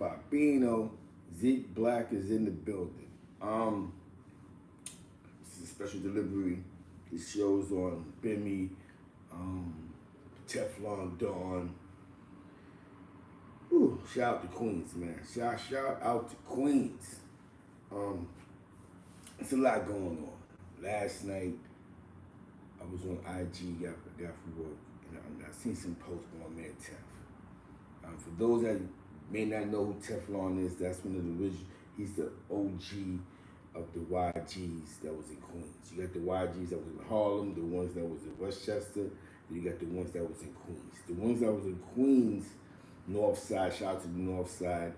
Bobino, Zeke Black is in the building. This is a special delivery. This show's on Bimmy, um, Teflon Dawn. Ooh, shout out to Queens, man. Shout out to Queens. Um, it's a lot going on. Last night, I was on IG, got from work, and I seen some posts on my man Tef. For those that may not know who Teflon is, that's one of the original. He's the OG of the YGs that was in Queens. You got the YGs that was in Harlem, the ones that was in Westchester, and you got the ones that was in Queens. The ones that was in Queens, North Side, shout out to the North Side.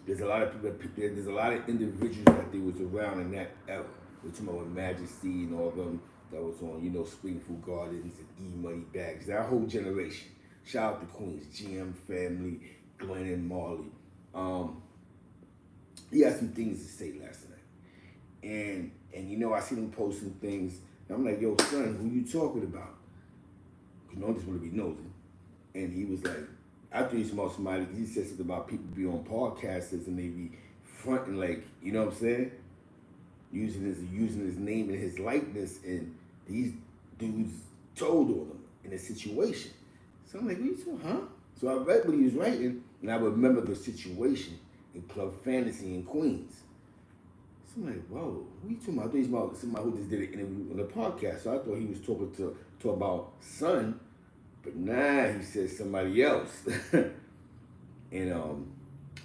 There's a lot of people, there's a lot of individuals that they was around in that era. We're talking about Majesty and all of them that was on, Springfield Gardens and E-Money Bags, that whole generation. Shout out to Queens, GM family, Glenn and Marley. He had some things to say last night. And I seen him posting things, and I'm like, yo, son, who you talking about? Because I just want to be nosy. And he was like, after he smelled somebody, he said something about people be on podcasters and they be fronting like, you know what I'm saying? Using his name and his likeness, and these dudes told on him in a situation. So I'm like, what you talking, huh? So I read what he was writing, and I remember the situation in Club Fantasy in Queens. So I'm like, whoa, what are you talking about? I thought he was about somebody who just did an interview on a podcast. So I thought he was talking about Son, but nah, he said somebody else. And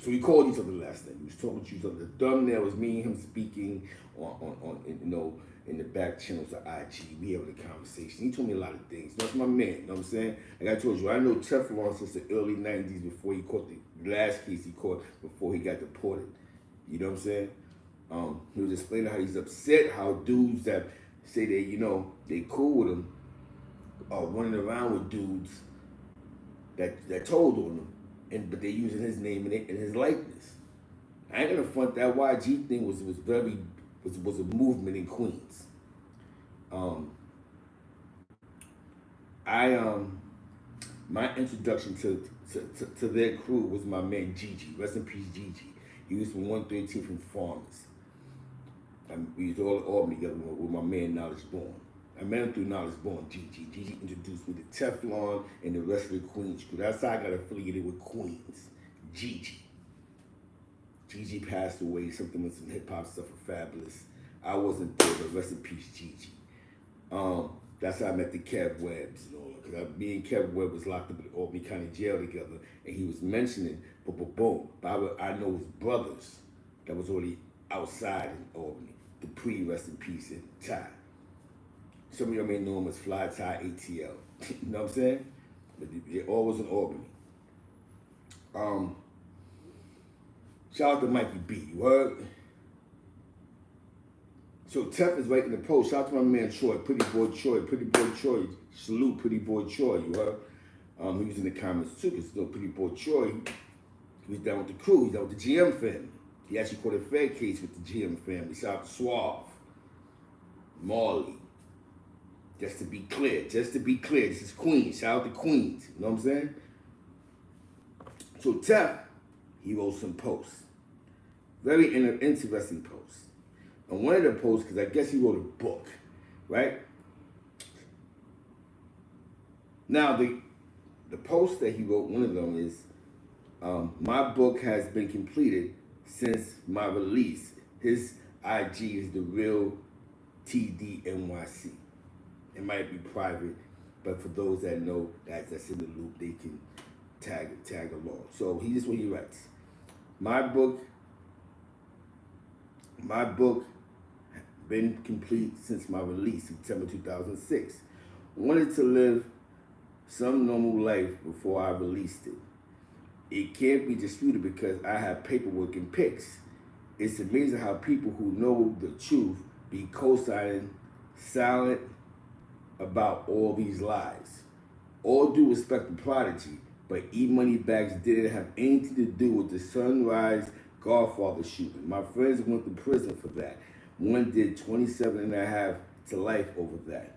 so we called each other last night. We was talking to each other. The thumbnail was me and him speaking on in the back channels of IG. We having a conversation. He told me a lot of things. That's my man, you know what I'm saying? Like I told you, I know Teflon since the early 90s before he caught the last case he caught before he got deported. You know what I'm saying? He was explaining how he's upset, how dudes that say they cool with him are running around with dudes that told on him, but they're using his name and his likeness. I ain't gonna front, that YG thing was a movement in Queens. My introduction to their crew was my man Gigi. Rest in peace, Gigi. He was from 113 from Farmers. We was all at Albany together with my man Knowledge Born. I met him through Knowledge Born, Gigi. Gigi introduced me to Teflon and the rest of the Queens crew. That's how I got affiliated with Queens. Gigi. Gigi passed away, something with some hip hop stuff for Fabulous. I wasn't there, but rest in peace, Gigi. That's how I met the Kev Webbs and all that. Because me and Kev Webb was locked up in Albany County Jail together, and he was mentioning, boom. But I know his brothers that was already outside in Albany. Dupree, rest in peace, and Ty. Some of y'all may know him as Fly Ty ATL. You know what I'm saying? But they all was in Albany. Shout out to Mikey B, you heard? So Tef is writing the post. Shout out to my man Troy, Pretty Boy Troy. Salute Pretty Boy Troy, you heard? He was in the comments too, because Pretty Boy Troy, he was down with the crew, he's down with the GM family. He actually caught a fair case with the GM family. Shout out to Suave, Marley. Just to be clear, this is Queens. Shout out to Queens, you know what I'm saying? So Tef, he wrote some posts. Very interesting posts. And one of the posts, because I guess he wrote a book, right? Now, the post that he wrote, one of them is, my book has been completed since my release. His IG is the real TDNYC. It might be private, but for those that know that's in the loop, they can tag along. So this is what he writes. My book been complete since my release, September 2006. Wanted to live some normal life before I released it. It can't be disputed because I have paperwork and pics. It's amazing how people who know the truth be co-signing silent about all these lies. All due respect to Prodigy, but E-Money Bags didn't have anything to do with the Sunrise Godfather shooting. My friends went to prison for that. One did 27 and a half to life over that.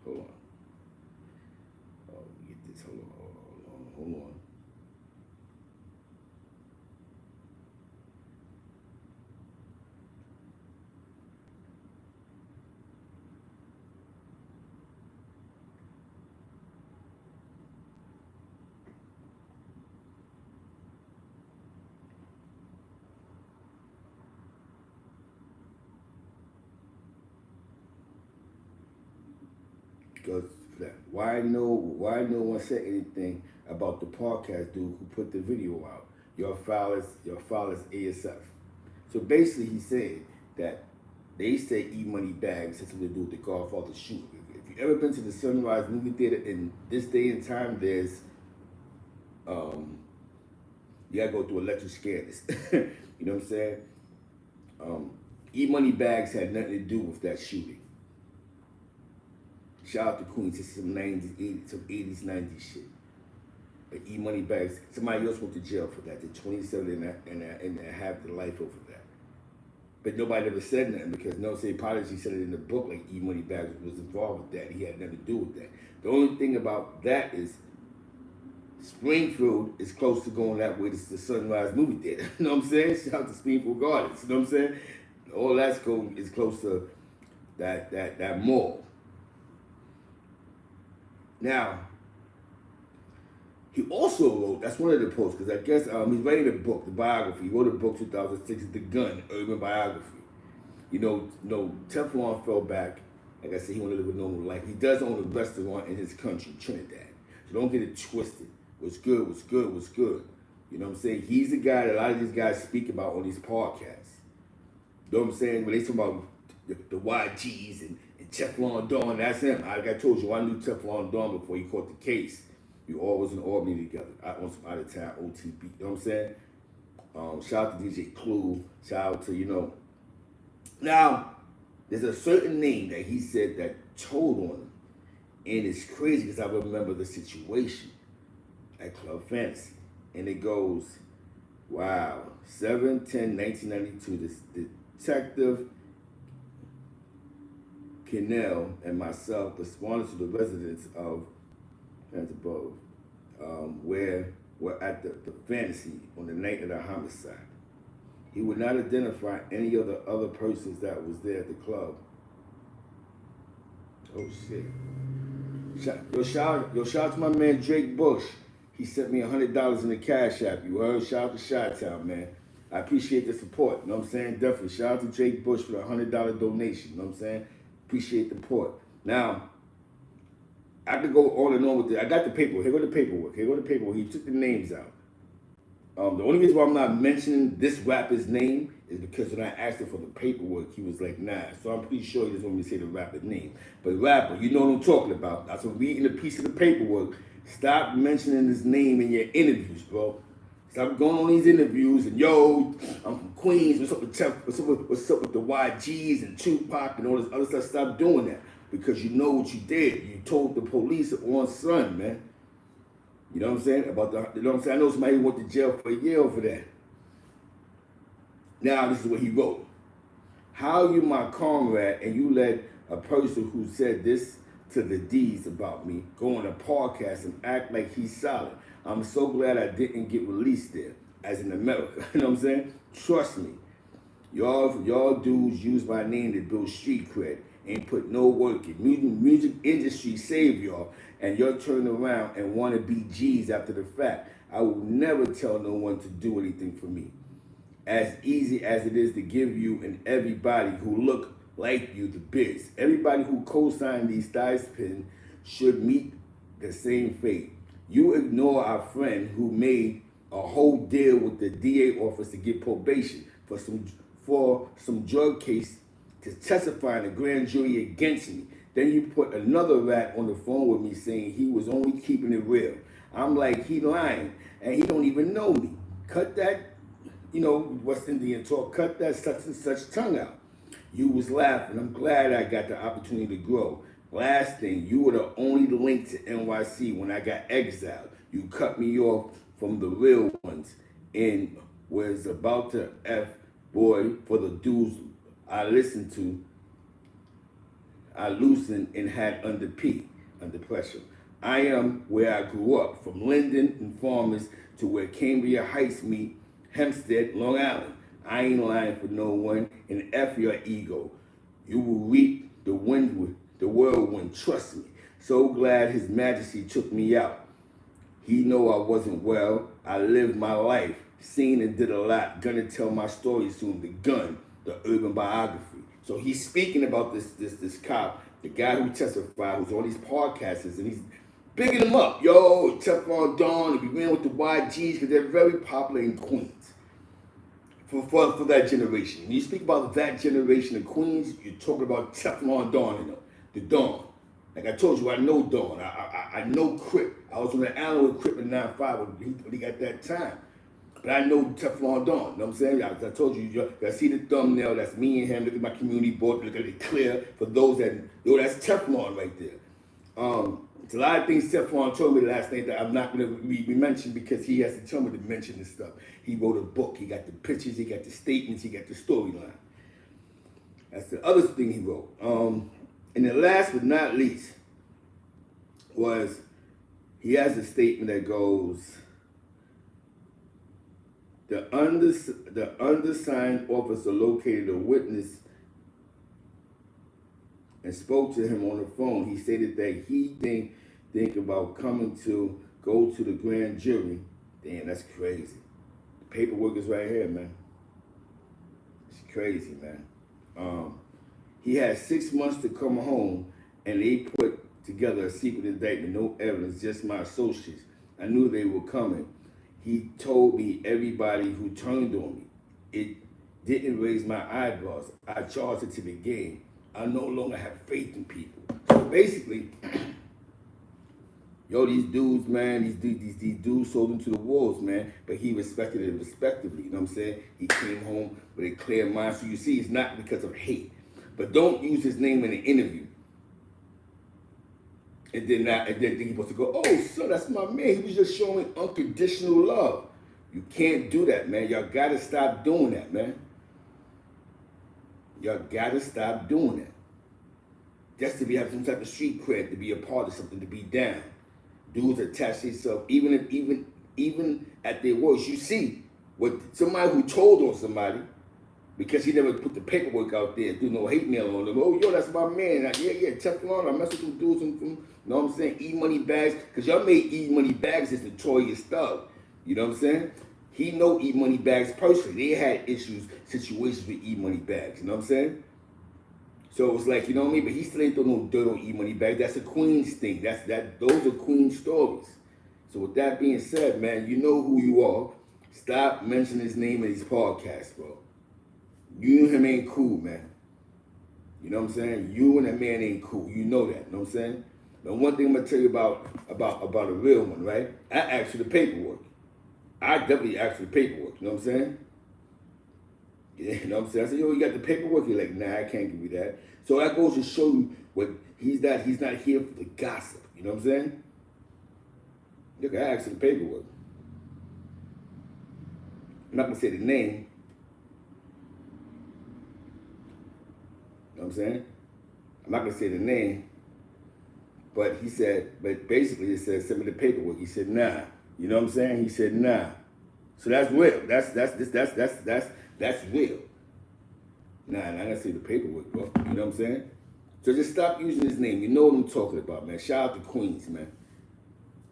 Hold on. Oh, get this. Hold on. Because why no one said anything about the podcast dude who put the video out? Your file is ASF. So basically, he's saying that they say E-Money Bags has something to do with the Godfather shooting. If you've ever been to the Sunrise movie theater in this day and time, there's you gotta go through electric scanners. You know what I'm saying? E-Money Bags had nothing to do with that shooting. Shout out to Queens, it's some 90s, 80s, some 80s, 90s shit. But E-Money Bags, somebody else went to jail for that. They're 27 and have their life over that. But nobody ever said nothing because No Say Apology said it in the book like E-Money Bags was involved with that. He had nothing to do with that. The only thing about that is Springfield is close to going that way. It's the Sunrise movie theater. You know what I'm saying? Shout out to Springfield Gardens. You know what I'm saying? All that's is close to that mall. Now, he also wrote, that's one of the posts, because I guess he's writing a book, the biography. He wrote a book 2006, The Gun, Urban Biography. You know, Teflon fell back. Like I said, he wanted to live a normal life. He does own a restaurant in his country, Trinidad. So don't get it twisted. What's good, what's good, what's good. You know what I'm saying? He's the guy that a lot of these guys speak about on these podcasts. You know what I'm saying? When they talk about the YGs and Teflon Don, that's him. Like I told you, I knew Teflon Don before he caught the case. We all was in Albany together. I on some out of town OTB. You know what I'm saying? Shout out to DJ Clue. Shout out to, Now, there's a certain name that he said that told on him. And it's crazy because I remember the situation at Club Fantasy. And it goes, wow, 7/10/1992, this Detective Kennell and myself responded to the residents of above, where we're at the Fantasy on the night of the homicide. He would not identify any of the other persons that was there at the club. Oh shit. Shout out to my man Drake Bush. He sent me $100 in the Cash App. You heard? Shout out to Chi-Town, man. I appreciate the support. You know what I'm saying? Definitely. Shout out to Drake Bush for the $100 donation. You know what I'm saying? Appreciate the support. Now, I could go on and on with it. I got the paperwork. Here go the paperwork. He took the names out. The only reason why I'm not mentioning this rapper's name is because when I asked him for the paperwork, he was like, nah. So I'm pretty sure he doesn't want me to say the rapper's name. But rapper, you know what I'm talking about. That's what reading a piece of the paperwork. Stop mentioning his name in your interviews, bro. Stop going on these interviews and, yo, I'm from Queens. What's up with the YGs and Tupac and all this other stuff? Stop doing that. Because you know what you did. You told the police on son, man. You know what I'm saying? You know what I'm saying? I know somebody who went to jail for a year over that. Now, this is what he wrote. How you my comrade and you let a person who said this to the D's about me go on a podcast and act like he's solid. I'm so glad I didn't get released there, as in America. You know what I'm saying? Trust me. Y'all dudes use my name to build street cred. Ain't put no work in. Music industry saved y'all, and y'all turn around and want to be G's after the fact. I will never tell no one to do anything for me. As easy as it is to give you and everybody who look like you the biz. Everybody who co-signed these thighs pin should meet the same fate. You ignore our friend who made a whole deal with the DA office to get probation for some drug case to testify in a grand jury against me. Then you put another rat on the phone with me saying he was only keeping it real. I'm like, he lying, and he don't even know me. Cut that, West Indian talk, cut that such and such tongue out. You was laughing. I'm glad I got the opportunity to grow. Last thing, you were the only link to NYC when I got exiled. You cut me off from the real ones and was about to F, boy, for the dudes I listened to, I loosened and had under pressure. I am where I grew up, from Linden and Farmers to where Cambria Heights meet Hempstead, Long Island. I ain't lying for no one, and F your ego. You will reap the whirlwind, trust me. So glad His Majesty took me out. He know I wasn't well. I lived my life, seen and did a lot. Gonna tell my story soon. The Gun, the urban biography. So he's speaking about this cop the guy who testified, who's on these podcasts, and he's bigging them up. Yo, Teflon Dawn, and we ran with the YGs because they're very popular in Queens for that generation. When you speak about that generation of Queens, you're talking about Teflon Dawn, the Dawn. Like I told you, I know Dawn. I know Crip. I was on the island with Crip in 9-5 when he got that time. But I know Teflon Don, you know what I'm saying? I told you, I see the thumbnail, that's me and him. Look at my community board, look at it clear. For those that, yo, that's Teflon right there. It's a lot of things Teflon told me last night that I'm not going to be mentioned because he has to tell me to mention this stuff. He wrote a book, he got the pictures, he got the statements, he got the storyline. That's the other thing he wrote. And the last but not least was, he has a statement that goes, the undersigned officer located a witness and spoke to him on the phone. He stated that he think about coming to go to the grand jury. Damn, that's crazy. The paperwork is right here, man. It's crazy, man. He had 6 months to come home, and they put together a secret indictment, no evidence, just my associates. I knew they were coming. He told me everybody who turned on me. It didn't raise my eyebrows. I charged it to the game. I no longer have faith in people. So basically, yo, these dudes, man, these dudes sold him to the wolves, man, but he respected it respectively, you know what I'm saying? He came home with a clear mind. So you see, it's not because of hate. But don't use his name in an interview. And then think he's supposed to go, oh, son, that's my man. He was just showing unconditional love. You can't do that, man. Y'all got to stop doing that, man. Y'all got to stop doing that. Just to have some type of street cred, to be a part of something, to be down. Dudes attach themselves, even at their worst. You see, what somebody who told on somebody, because he never put the paperwork out there, do no hate mail on them. Oh, yo, that's my man. Yeah, Teflon, I mess with them dudes from, you know what I'm saying, E-Money Bags, because y'all made E-Money Bags this notorious thug. You know what I'm saying? He know E-Money Bags personally. They had situations with E-Money Bags, you know what I'm saying? So it was like, you know what I mean? But he still ain't throw no dirt on E-Money Bags. That's a Queens thing. Those are Queens stories. So with that being said, man, you know who you are. Stop mentioning his name in these podcasts, bro. You and him ain't cool, man. You know what I'm saying? You and that man ain't cool. You know that, you know what I'm saying? Now, one thing I'm going to tell you about a real one, right? I asked you the paperwork. I definitely asked you the paperwork, you know what I'm saying? Yeah, you know what I'm saying? I said, yo, you got the paperwork? You're like, nah, I can't give you that. So that goes to show you what he's not here for the gossip, you know what I'm saying? Look, I asked you the paperwork. I'm not going to say the name. You know what I'm saying? I'm not going to say the name, but he said, but basically it said, send me the paperwork. He said, nah. You know what I'm saying? He said, nah. So that's real. That's real. Nah, I gotta see the paperwork, bro. You know what I'm saying? So just stop using his name. You know what I'm talking about, man. Shout out to Queens, man.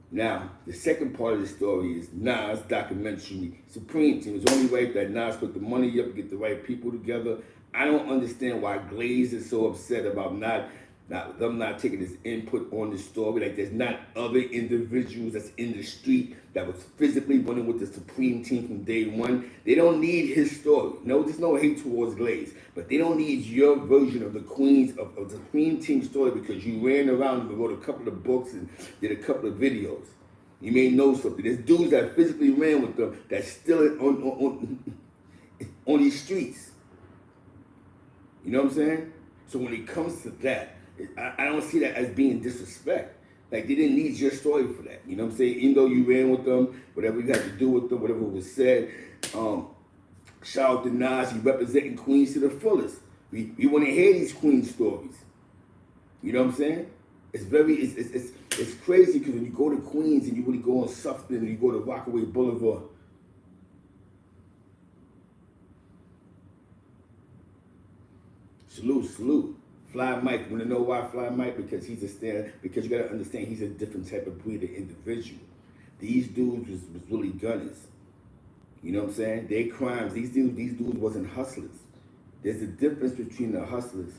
Now, the second part of the story is Nas documentary Supreme team. It's only right that Nas put the money up to get the right people together. I don't understand why Glaze is so upset about them not taking his input on the story. Like there's not other individuals that's in the street that was physically running with the Supreme team from day one. They don't need his story. No, there's no hate towards Glaze, but they don't need your version of the Queens of the Supreme team story because you ran around and wrote a couple of books and did a couple of videos. You may know something. There's dudes that physically ran with them that's still on these streets. You know what I'm saying? So when it comes to that, I don't see that as being disrespect. Like, they didn't need your story for that. You know what I'm saying? Even though you ran with them, whatever you had to do with them, whatever was said, shout out to Nas, he representing Queens to the fullest. We want to hear these Queens stories. You know what I'm saying? It's crazy because when you go to Queens and you really go on Suffolk and you go to Rockaway Boulevard, salute. Fly Mike, want to know why Fly Mike? Because because you got to understand he's a different type of breed of individual. These dudes was really gunners. You know what I'm saying? They crimes. These dudes wasn't hustlers. There's a difference between the hustlers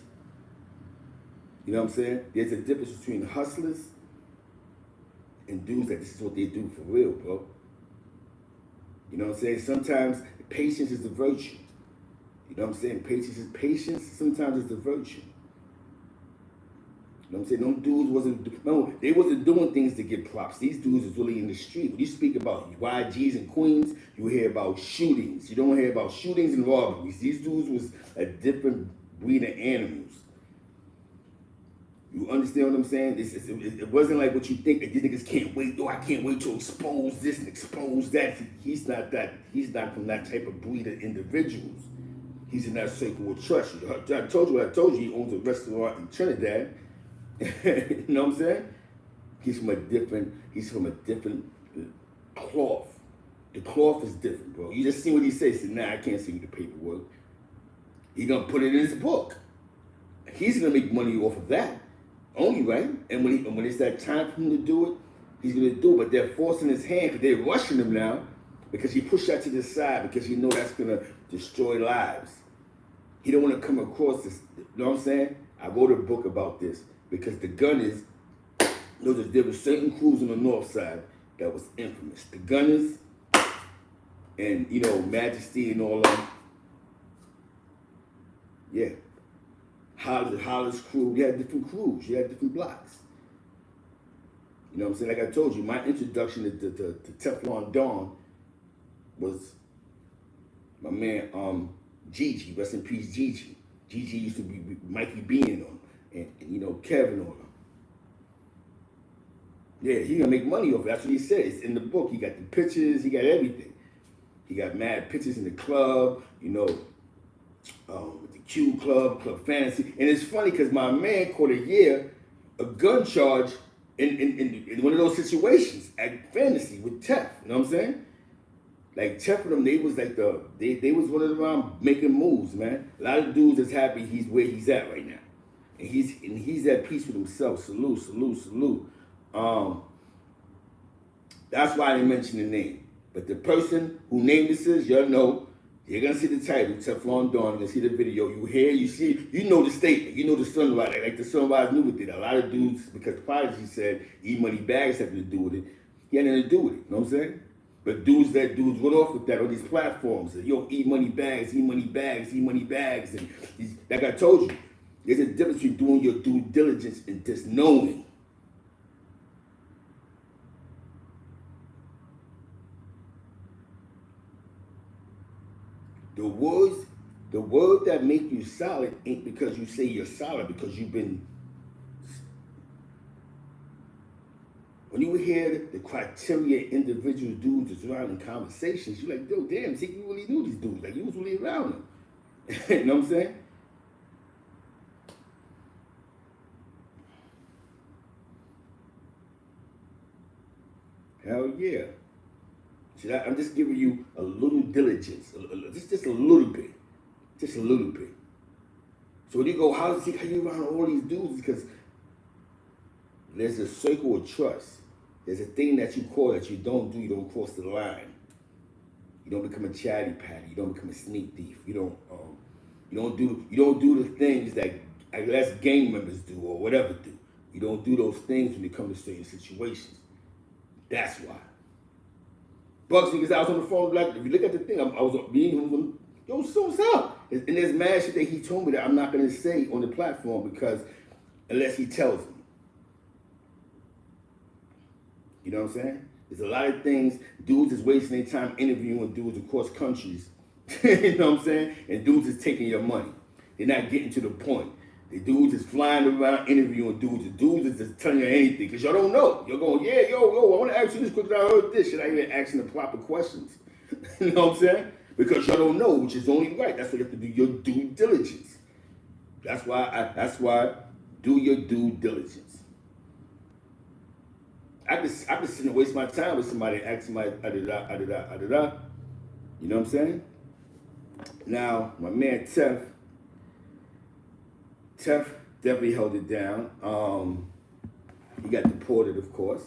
You know what I'm saying? There's a difference between hustlers and dudes that this is what they do for real, bro. You know what I'm saying? Sometimes patience is a virtue. You know what I'm saying? Patience sometimes is a virtue. You know what I'm saying? Them dudes they wasn't doing things to get props. These dudes is really in the street. When you speak about YGs and Queens, you hear about shootings. You don't hear about shootings and robberies. These dudes was a different breed of animals. You understand what I'm saying? It wasn't like what you think that these niggas can't wait. Oh, I can't wait to expose this and expose that. He's not that. He's not from that type of breed of individuals. He's in that circle of trust. I told you he owns a restaurant in Trinidad. You know what I'm saying? He's from a different cloth. The cloth is different, bro. You just see what he says. He said, nah, I can't send you the paperwork. He's gonna put it in his book. He's gonna make money off of that. Only, right? And when it's that time for him to do it, he's gonna do it. But they're forcing his hand because they're rushing him now because he pushed that to the side because he know that's gonna destroy lives. He don't want to come across this. You know what I'm saying? I wrote a book about this because the Gunners, there were certain crews on the north side that was infamous. The Gunners and, you know, Majesty and all of them. Yeah. Hollis crew, you had different crews, you had different blocks. You know what I'm saying? Like I told you, my introduction to Teflon Dawn was my man Gigi, rest in peace Gigi. Gigi used to be Mikey Bean on and you know, Kevin on him. Yeah, he gonna make money off it. That's what he said. It's in the book. He got the pictures, he got everything. He got mad pictures in the club, you know, the Q Club, Club Fantasy. And it's funny because my man caught a gun charge in one of those situations at Fantasy with Tef. You know what I'm saying? Like Tef and them, they was like they was running around making moves, man. A lot of dudes is happy he's where he's at right now. And he's at peace with himself. Salute, salute, salute. That's why I didn't mention the name. But the person who named this is, y'all know, you're gonna see the title, Teflon Dawn, you're gonna see the video, you hear, you see, you know the statement, you know the sunrise, like the sunrise knew with it. A lot of dudes, because Prodigy said E-Money Bags had to do with it, he had nothing to do with it, you know what I'm saying? But dudes went off with that on these platforms, yo, E-Money Bags, E-Money Bags, E-Money Bags, and like I told you, there's a difference between doing your due diligence and just knowing. The word that make you solid ain't because you say you're solid, because you've been. When you hear the criteria individual dudes is around in conversations, you're like, yo, damn, see, you really knew these dudes. Like, you was really around them. You know what I'm saying? Hell yeah. See, I'm just giving you a little diligence, just a little bit, just a little bit. So when you go, how you around all these dudes? Because there's a circle of trust. There's a thing that you call that you don't do. You don't cross the line. You don't become a chatty patty. You don't become a sneak thief. You don't do the things that less gang members do or whatever do. You don't do those things when it comes to certain situations. That's why. Bucks because I was on the phone, like, if you look at the thing, I was being, yo, so what's up? And there's mad shit that he told me that I'm not going to say on the platform because unless he tells me. You know what I'm saying? There's a lot of things, dudes is wasting their time interviewing dudes across countries. You know what I'm saying? And dudes is taking your money. They're not getting to the point. The dudes is flying around interviewing dudes. The dudes is just telling you anything because y'all don't know. You're going, yeah, yo, I want to ask you this because I heard this. Should I even asking the proper questions? You know what I'm saying? Because y'all don't know, which is only right. That's why you have to do your due diligence. That's why do your due diligence. I just sit and waste my time with somebody and ask somebody, da-da-da. You know what I'm saying? Now, my man Tef definitely held it down. He got deported, of course.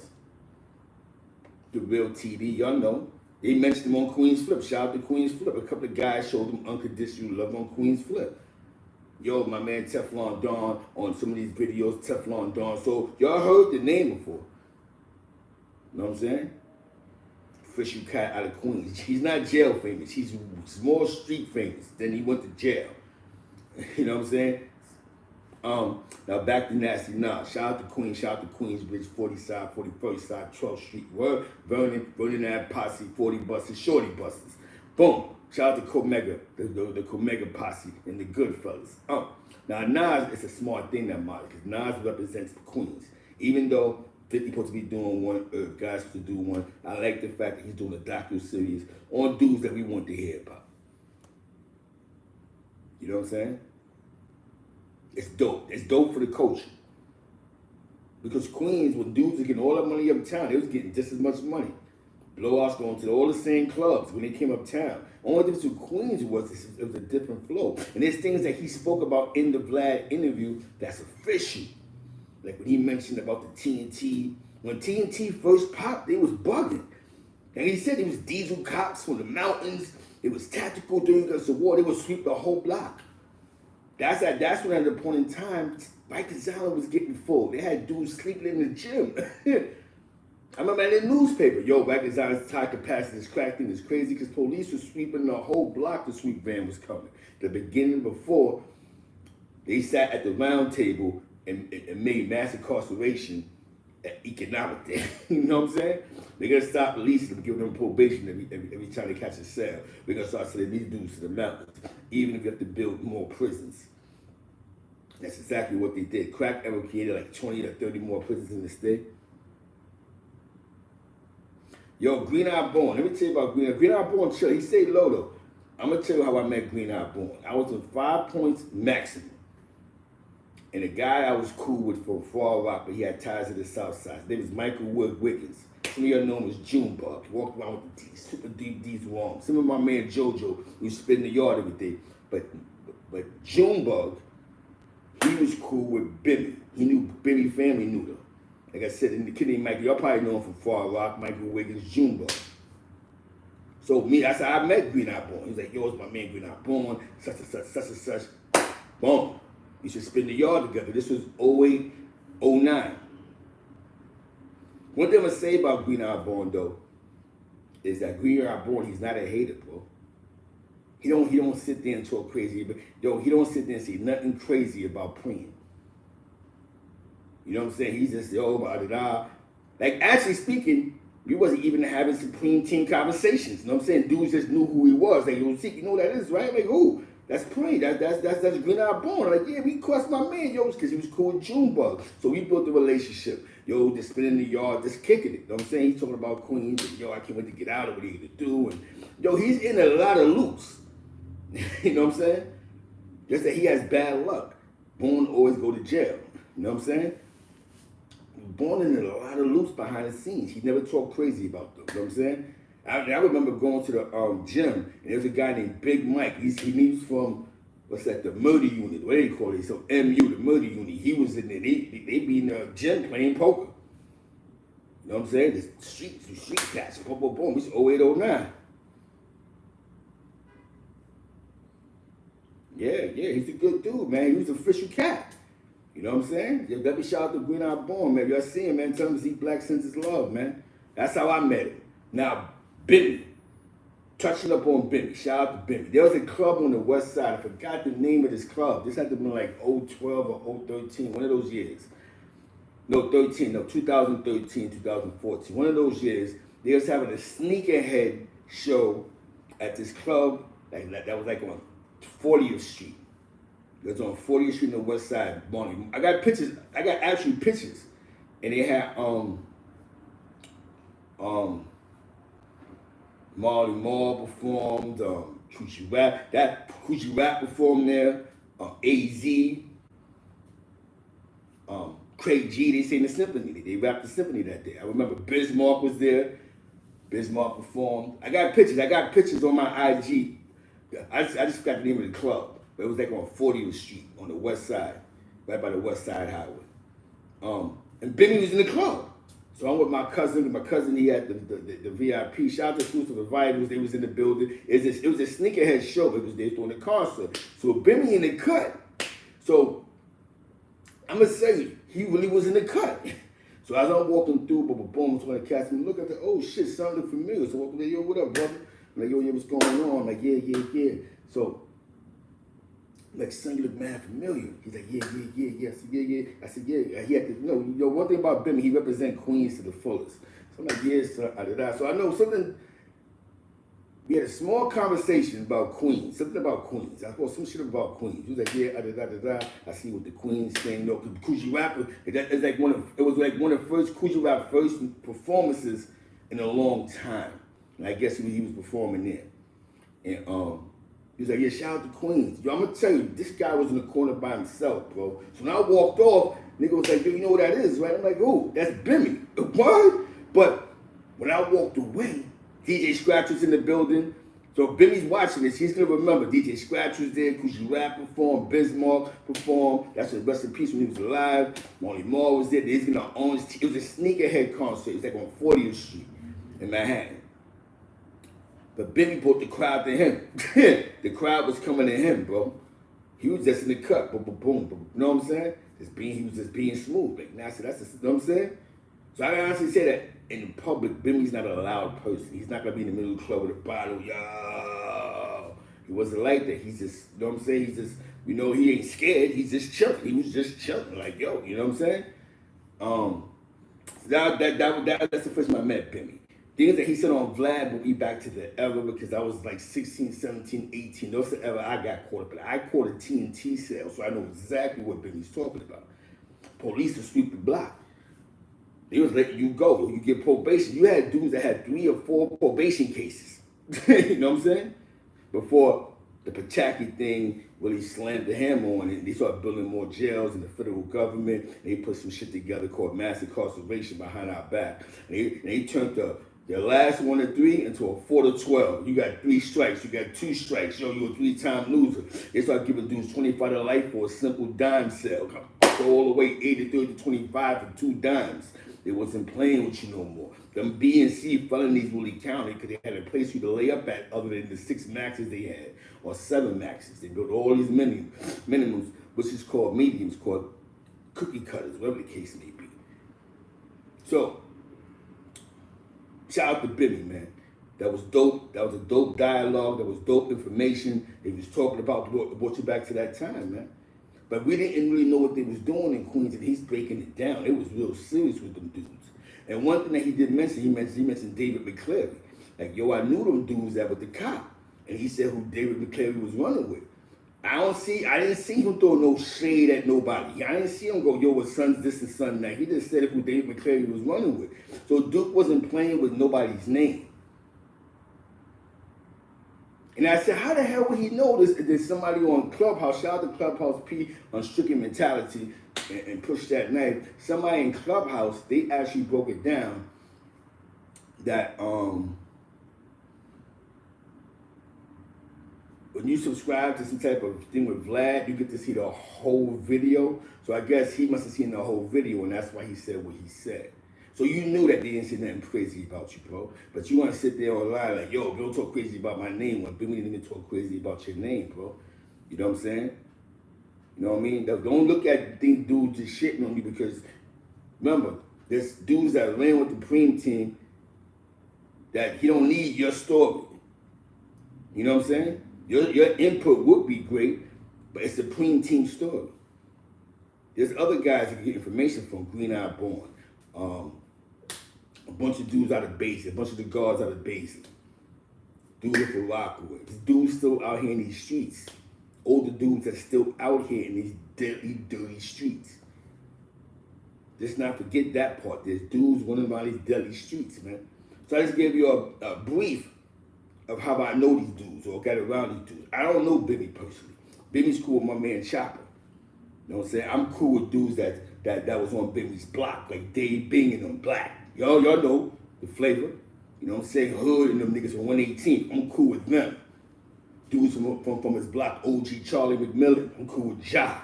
The real TD, y'all know. They mentioned him on Queens Flip. Shout out to Queens Flip. A couple of guys showed him unconditional love on Queens Flip. Yo, my man Teflon Don on some of these videos, Teflon Don. So y'all heard the name before. You know what I'm saying? Official cat out of Queens. He's not jail famous. He's more street famous. Then he went to jail. You know what I'm saying? Now back to Nasty Nas. Shout out to Queens. Shout out to Queensbridge, 40 side, 41st side, 12th Street. Word, Vernon Ave Posse, 40 buses, shorty buses. Boom. Shout out to Comega, the Comega Posse and the Goodfellas. Now Nas, it's a smart thing that matters because Nas represents the Queens. Even though 50 supposed to be doing one, guys supposed to do one, I like the fact that he's doing a docu-series on dudes that we want to hear about. You know what I'm saying? It's dope. It's dope for the culture. Because Queens, when dudes were getting all that money uptown, they was getting just as much money. Blowouts going to all the same clubs when they came uptown. Only difference with Queens was it was a different flow. And there's things that he spoke about in the Vlad interview that's official. Like when he mentioned about the TNT. When TNT first popped, they was bugging. And he said it was diesel cops from the mountains. It was tactical during the war. They would sweep the whole block. That's when at the point in time, Rikers Island was getting full. They had dudes sleeping in the gym. I remember in the newspaper, yo, Rikers Island's tire capacity is cracked and it's crazy because police was sweeping the whole block. The sweep van was coming. The beginning before, they sat at the round table and made mass incarceration economic thing. You know what I'm saying? They're going to stop releasing them, giving them probation every time they catch a sale. We're going to start sending these dudes to the mountains, even if you have to build more prisons. That's exactly what they did. Crack ever created like 20 to 30 more prisons in the state. Yo, Green Eye Born. Let me tell you about Green Eye. Green Eye Born, chill. He stayed low though. I'm going to tell you how I met Green Eye Born. I was in 5 points maximum. And the guy I was cool with from Far Rock, but he had ties to the South Side. His name was Michael Wood Wiggins. Some of y'all know him as Junebug. He walked around with the super deep D's warm. Some of my man JoJo, who spit in the yard every day. But Junebug, he was cool with Bimmy. He knew Bimmy family knew them. Like I said, and the kid named Michael, y'all probably know him from Far Rock, Michael Wiggins, Junebug. So that's how I met Green Eye Born. He was like, yo, it's my man Green Eye Born, such and such, such and such. Boom. We should spin the yard together. This was 08, 09. One thing I'm gonna say about Green Eye Born though, is that Green Eye Born, he's not a hater, bro. He don't sit there and talk crazy, but yo, he don't sit there and say nothing crazy about praying. You know what I'm saying? He's just da. Like actually speaking, we wasn't even having Supreme team conversations. You know what I'm saying? Dudes just knew who he was. Like, yo, you know who that is, right? Like, who? That's Plain. That's Green Eye Born. Like, yeah, we crossed my man, yo, because he was cool with Junebug. So we built a relationship. Yo, just spinning the yard, just kicking it. You know what I'm saying? He's talking about Queens, and yo, I can't wait to get out of what he to do. And yo, he's in a lot of loops. You know what I'm saying? Just that he has bad luck. Born always go to jail. You know what I'm saying? Born in a lot of loops behind the scenes. He never talked crazy about them. You know what I'm saying? I remember going to the gym, and there was a guy named Big Mike. He was from, what's that, the murder unit. What do they call it? So MU, the murder unit. He was in there. They be in the gym playing poker. You know what I'm saying? The street cats. Boom, boom, boom. It's 08, 09. Yeah, he's a good dude, man. He was an official cat. You know what I'm saying? Yo, let me shout out to Green Eye Born, man. Y'all see him, man. Tell him to see Black Sense is love, man. That's how I met him. Now, Bimmy. Touching up on Bimmy. Shout out to Bimmy. There was a club on the west side. I forgot the name of this club. This had to be like 012 or 013. One of those years. No, 2013, 2014. One of those years. They was having a sneakerhead show at this club. That was like on 40th Street. It was on 40th Street on the west side. I got pictures. I got actual pictures. And they had Marley Marl performed, Coochie Rap performed there, AZ, Craig G, they sang the symphony. They rapped the symphony that day. I remember Bismarck was there. Bismarck performed. I got pictures on my IG. I just forgot the name of the club. But it was like on 40th Street on the west side, right by the West Side Highway. And Bimmy was in the club. So I'm with my cousin. My cousin, he had the VIP. Shout out to Exclusive Revivals. They was in the building. It was a sneakerhead show. It was they doing the concert. So Bimmy in the cut. So I'm gonna say he really was in the cut. So as I'm walking through, boom, so when the cats me look at the, oh shit, sounded familiar. So I'm like, yo, what up, brother? I'm like, yo, what's going on? I'm like, yeah. So like, son, you look mad familiar. He's like, yeah. I said, yeah. I said, yeah. He had to, one thing about Bimmy, he represents Queens to the fullest. So I'm like, yeah, sir. So I know something. We had a small conversation about Queens, something about Queens. I thought some shit about Queens. He was like, yeah, I see what the Queens thing, Coogee Rapper. It was like one of the first Coogee Rap first performances in a long time. And I guess he was performing there. And he was like, yeah, shout out to Queens. Yo, I'm gonna tell you, this guy was in the corner by himself, bro. So when I walked off, nigga was like, yo, you know what that is, right? I'm like, oh, that's Bimmy. What? But when I walked away, DJ Scratch was in the building. So if Bimmy's watching this, he's gonna remember DJ Scratch was there, Coogee Rap performed, Bismarck performed. That's what rest in peace when he was alive. Molly Moore was there. It was a sneakerhead concert. It was like on 40th Street in Manhattan. But Bimmy brought the crowd to him. The crowd was coming to him, bro. He was just in the cut, boom. You know what I'm saying? He was just being smooth. Like, now, so that's, you know what I'm saying? So I can honestly say that in public, Bimmy's not a loud person. He's not gonna be in the middle of the club with a bottle, yo. He wasn't like that. He's just, you know what I'm saying? He's just, he ain't scared. He's just chilling. He was just chilling, like, yo, you know what I'm saying? That's the first time I met Bimmy. Things that he said on Vlad brought me back to the era because I was like 16, 17, 18. Those the era I got caught up in. I caught a TNT sale, so I know exactly what Bimmy's talking about. Police to sweep the block. They was letting you go. You get probation. You had dudes that had 3 or 4 probation cases. You know what I'm saying? Before the Pataki thing really slammed the hammer on it, they started building more jails in the federal government. They put some shit together called mass incarceration behind our back. They turned the last 1 to 3 into a 4 to 12. You got 3 strikes. You got 2 strikes. Yo, you're a 3-time loser. They started giving dudes 25 to life for a simple dime sale. Go all the way 80, 30, 25 for 2 dimes. They wasn't playing with you no more. Them B and C felonies really counted because they had a place for you to lay up at other than the 6 maxes they had, or 7 maxes. They built all these minimums, which is called mediums, called cookie cutters, whatever the case may be. So, shout out to Bimmy, man. That was dope. That was a dope dialogue. That was dope information. They was talking about what brought you back to that time, man. But we didn't really know what they was doing in Queens, and he's breaking it down. It was real serious with them dudes. And one thing that he did mention, he mentioned David McCleary. Like, yo, I knew them dudes that were the cop. And he said who David McCleary was running with. I didn't see him throw no shade at nobody. I didn't see him go, yo, what son's this and son that. He just said who David McCleary was running with. So Duke wasn't playing with nobody's name. And I said, how the hell would he know this? There's somebody on Clubhouse, shout out to Clubhouse P on Stricken Mentality and Push That Knife. Somebody in Clubhouse, they actually broke it down that when you subscribe to some type of thing with Vlad, you get to see the whole video. So I guess he must have seen the whole video, and that's why he said what he said. So you knew that they didn't say nothing crazy about you, bro. But you want to sit there online like, yo, don't talk crazy about my name when Bimmy didn't even talk crazy about your name, bro. You know what I'm saying? You know what I mean? Don't look at these dudes just shitting on you because, remember, there's dudes that ran with the Supreme team that he don't need your story. You know what I'm saying? Your input would be great, but it's the Supreme team story. There's other guys you can get information from, Green Eye Born. A bunch of dudes out of base, a bunch of the guards out of base. Dudes for Rockaway. This dude's still out here in these streets. Older dudes are still out here in these deadly, dirty streets. Let's not forget that part. There's dudes running around these deadly streets, man. So I just gave you a brief of how I know these dudes or got around these dudes. I don't know Bimmy personally. Bimmy's cool with my man Chopper. You know what I'm saying? I'm cool with dudes that was on Bimmy's block, like Dave Bing and them Black. Y'all know the flavor. You know what I'm saying? Hood and them niggas from 118th. I'm cool with them. Dudes from his block, OG Charlie McMillan. I'm cool with Ja.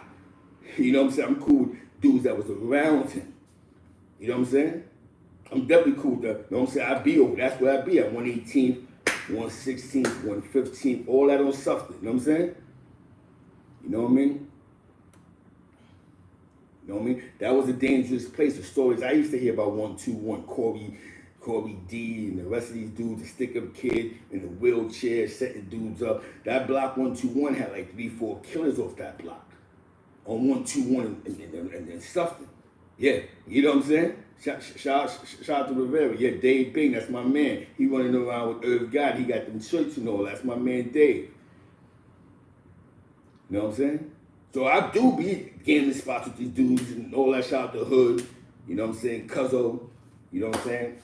You know what I'm saying? I'm cool with dudes that was around him. You know what I'm saying? I'm definitely cool with that. You know what I'm saying? I be over. That's where I be at 118th, 116th, 115th, all that on Suffolk. You know what I'm saying? You know what I mean? You know what I mean? That was a dangerous place. The stories I used to hear about 121, Corey D, and the rest of these dudes, the stick-up kid in the wheelchair, setting dudes up. That block 121 had like 3-4 killers off that block. On 121 and stuffed it. Yeah, you know what I'm saying? Shout out to Rivera. Yeah, Dave Bing, that's my man. He running around with Irv God. He got them shirts and all. That's my man Dave. You know what I'm saying? So I do be getting the spots with these dudes and all that. Shout out to Hood. You know what I'm saying? Cuzzo. You know what I'm saying?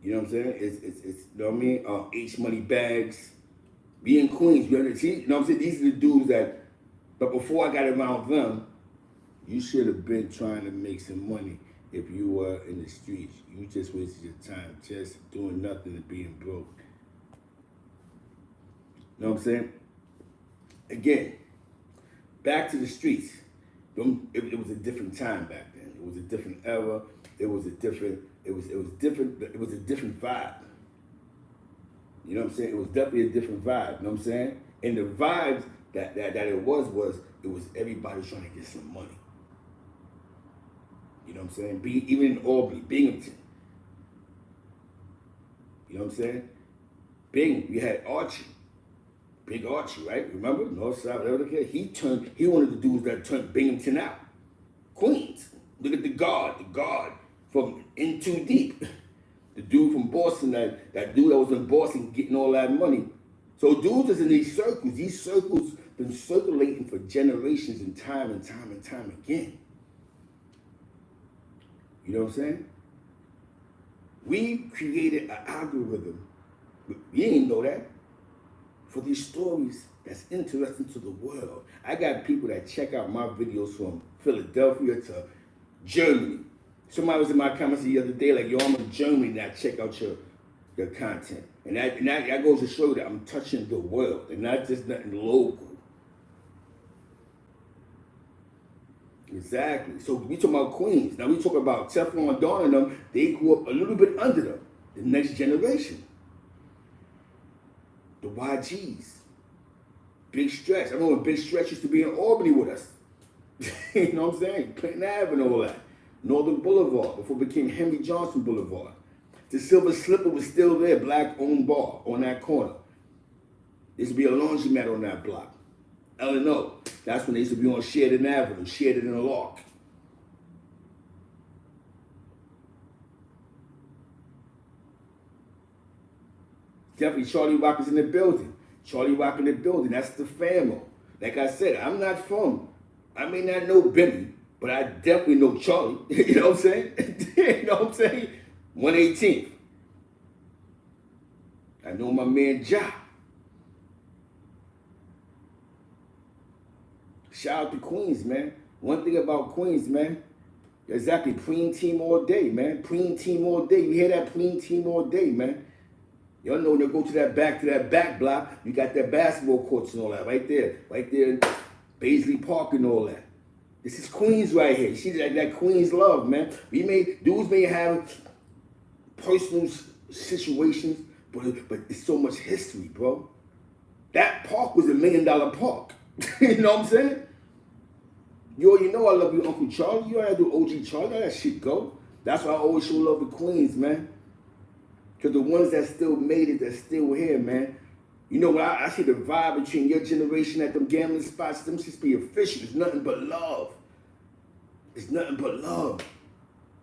You know what I'm saying? It's you know what I mean? H Money Bags. Be in Queens. You know what I'm saying? These are the dudes that, but before I got around them, you should have been trying to make some money if you were in the streets. You just wasted your time just doing nothing and being broke. You know what I'm saying? Again, back to the streets. It was a different time back then. It was a different era. It was a different vibe. You know what I'm saying? It was definitely a different vibe. You know what I'm saying? And the vibes that it was everybody trying to get some money. You know what I'm saying? Even in Albany, Binghamton. You know what I'm saying? You had Archie. Big Archie, right? Remember? Northside, whatever the case. He one of the dudes that turned Binghamton out. Queens. Look at the guard from In Too Deep. The dude from Boston, that dude that was in Boston getting all that money. So dudes is in these circles been circulating for generations and time again. You know what I'm saying? We created an algorithm, but we didn't know that, for these stories that's interesting to the world. I got people that check out my videos from Philadelphia to Germany. Somebody was in my comments the other day like, yo, I'm in Germany and I check out your content. And that goes to show that I'm touching the world and not just nothing local. Exactly. So we talk about Queens. Now we talk about Teflon Dawn and them. They grew up a little bit under them. The next generation. The YGs. Big Stretch. I remember when Big Stretch used to be in Albany with us. You know what I'm saying? Clinton Ave and all that. Northern Boulevard, before it became Henry Johnson Boulevard. The Silver Slipper was still there, black-owned bar on that corner. There used to be a laundromat on that block. L&O. That's when they used to be on Sheridan Avenue, Sheridan and Lark. Definitely Charlie Rock is in the building. Charlie Rock in the building, that's the family. Like I said, I may not know Bimmy, but I definitely know Charlie. You know what I'm saying? You know what I'm saying? 118th. I know my man Ja. Shout out to Queens, man. One thing about Queens, man. Exactly, Preem team all day, man. Preem team all day. You hear that? Preem team all day, man. Y'all know when they go to that back block, you got that basketball courts and all that right there in Paisley Park and all that. This is Queens right here. You see that Queens love, man. Dudes may have personal situations, but it's so much history, bro. That park was $1 million park. You know what I'm saying? You already know I love you, Uncle Charlie. You gotta do OG Charlie. Let that shit go. That's why I always show love to Queens, man. Because the ones that still made it, that's still here, man. You know, when I see the vibe between your generation at them gambling spots, them just be official. It's nothing but love. It's nothing but love.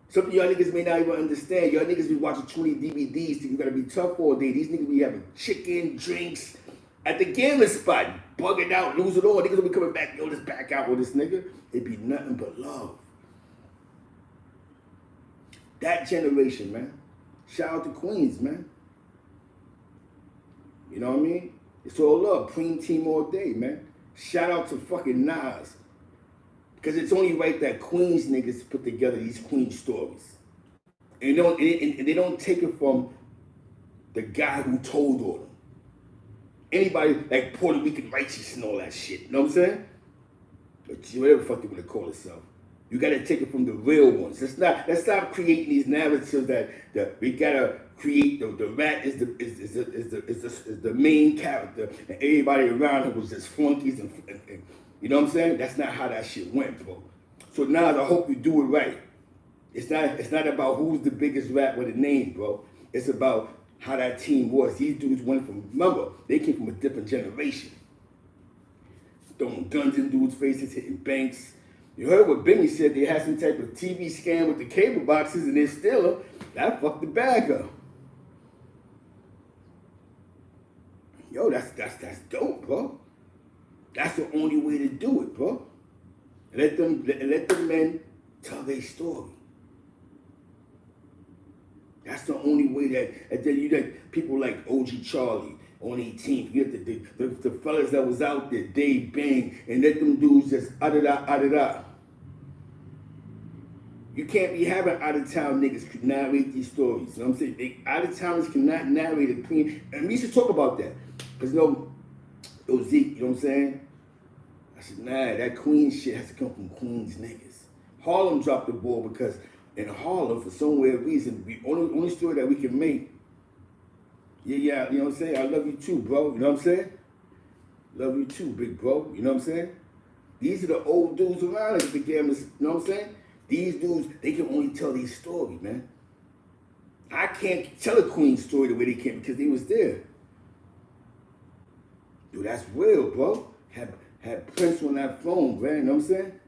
Some of y'all niggas may not even understand. Y'all niggas be watching 20 DVDs, think you gotta be tough all day. These niggas be having chicken, drinks, at the gambling spot, bugging out, lose it all. Niggas will be coming back, yo, let's back out with this nigga. It be nothing but love. That generation, man. Shout out to Queens, man. You know what I mean? It's all love. Preem team all day, man. Shout out to fucking Nas. Because it's only right that Queens niggas put together these Queens stories. And they don't take it from the guy who told on them. Anybody like Puerto Rican righteous and all that shit. You know what I'm saying? But whatever the fuck they want to call itself. You gotta take it from the real ones. Let's stop creating these narratives that we gotta create the rat is the main character and everybody around him was just flunkies and You know what I'm saying? That's not how that shit went, bro. So now I hope you do it right. It's not about who's the biggest rap with a name, bro. It's about how that team was. These dudes went from, remember, they came from a different generation. Throwing guns in dudes' faces, hitting banks. You heard what Bimmy said, they had some type of TV scam with the cable boxes and they still them. That fucked the bag up. Yo, that's dope, bro. That's the only way to do it, bro. Let the men tell their story. That's the only way that you that people like OG Charlie on 18th, you get the fellas that was out there, Dave Bang, and let them dudes just out. You can't be having out-of-town niggas narrate these stories. You know what I'm saying? Out-of-towners cannot narrate a Queen. And we should talk about that. Because, Zeke, you know what I'm saying? I said, nah, that Queens shit has to come from Queens niggas. Harlem dropped the ball because in Harlem, for some weird reason, the only story that we can make, yeah, you know what I'm saying? I love you too, bro. You know what I'm saying? Love you too, big bro. You know what I'm saying? These are the old dudes around us, the gamblers. You know what I'm saying? These dudes, they can only tell these stories, man. I can't tell a Queen story the way they can because they was there. Dude, that's real, bro. Had Prince on that phone, man. You know what I'm saying?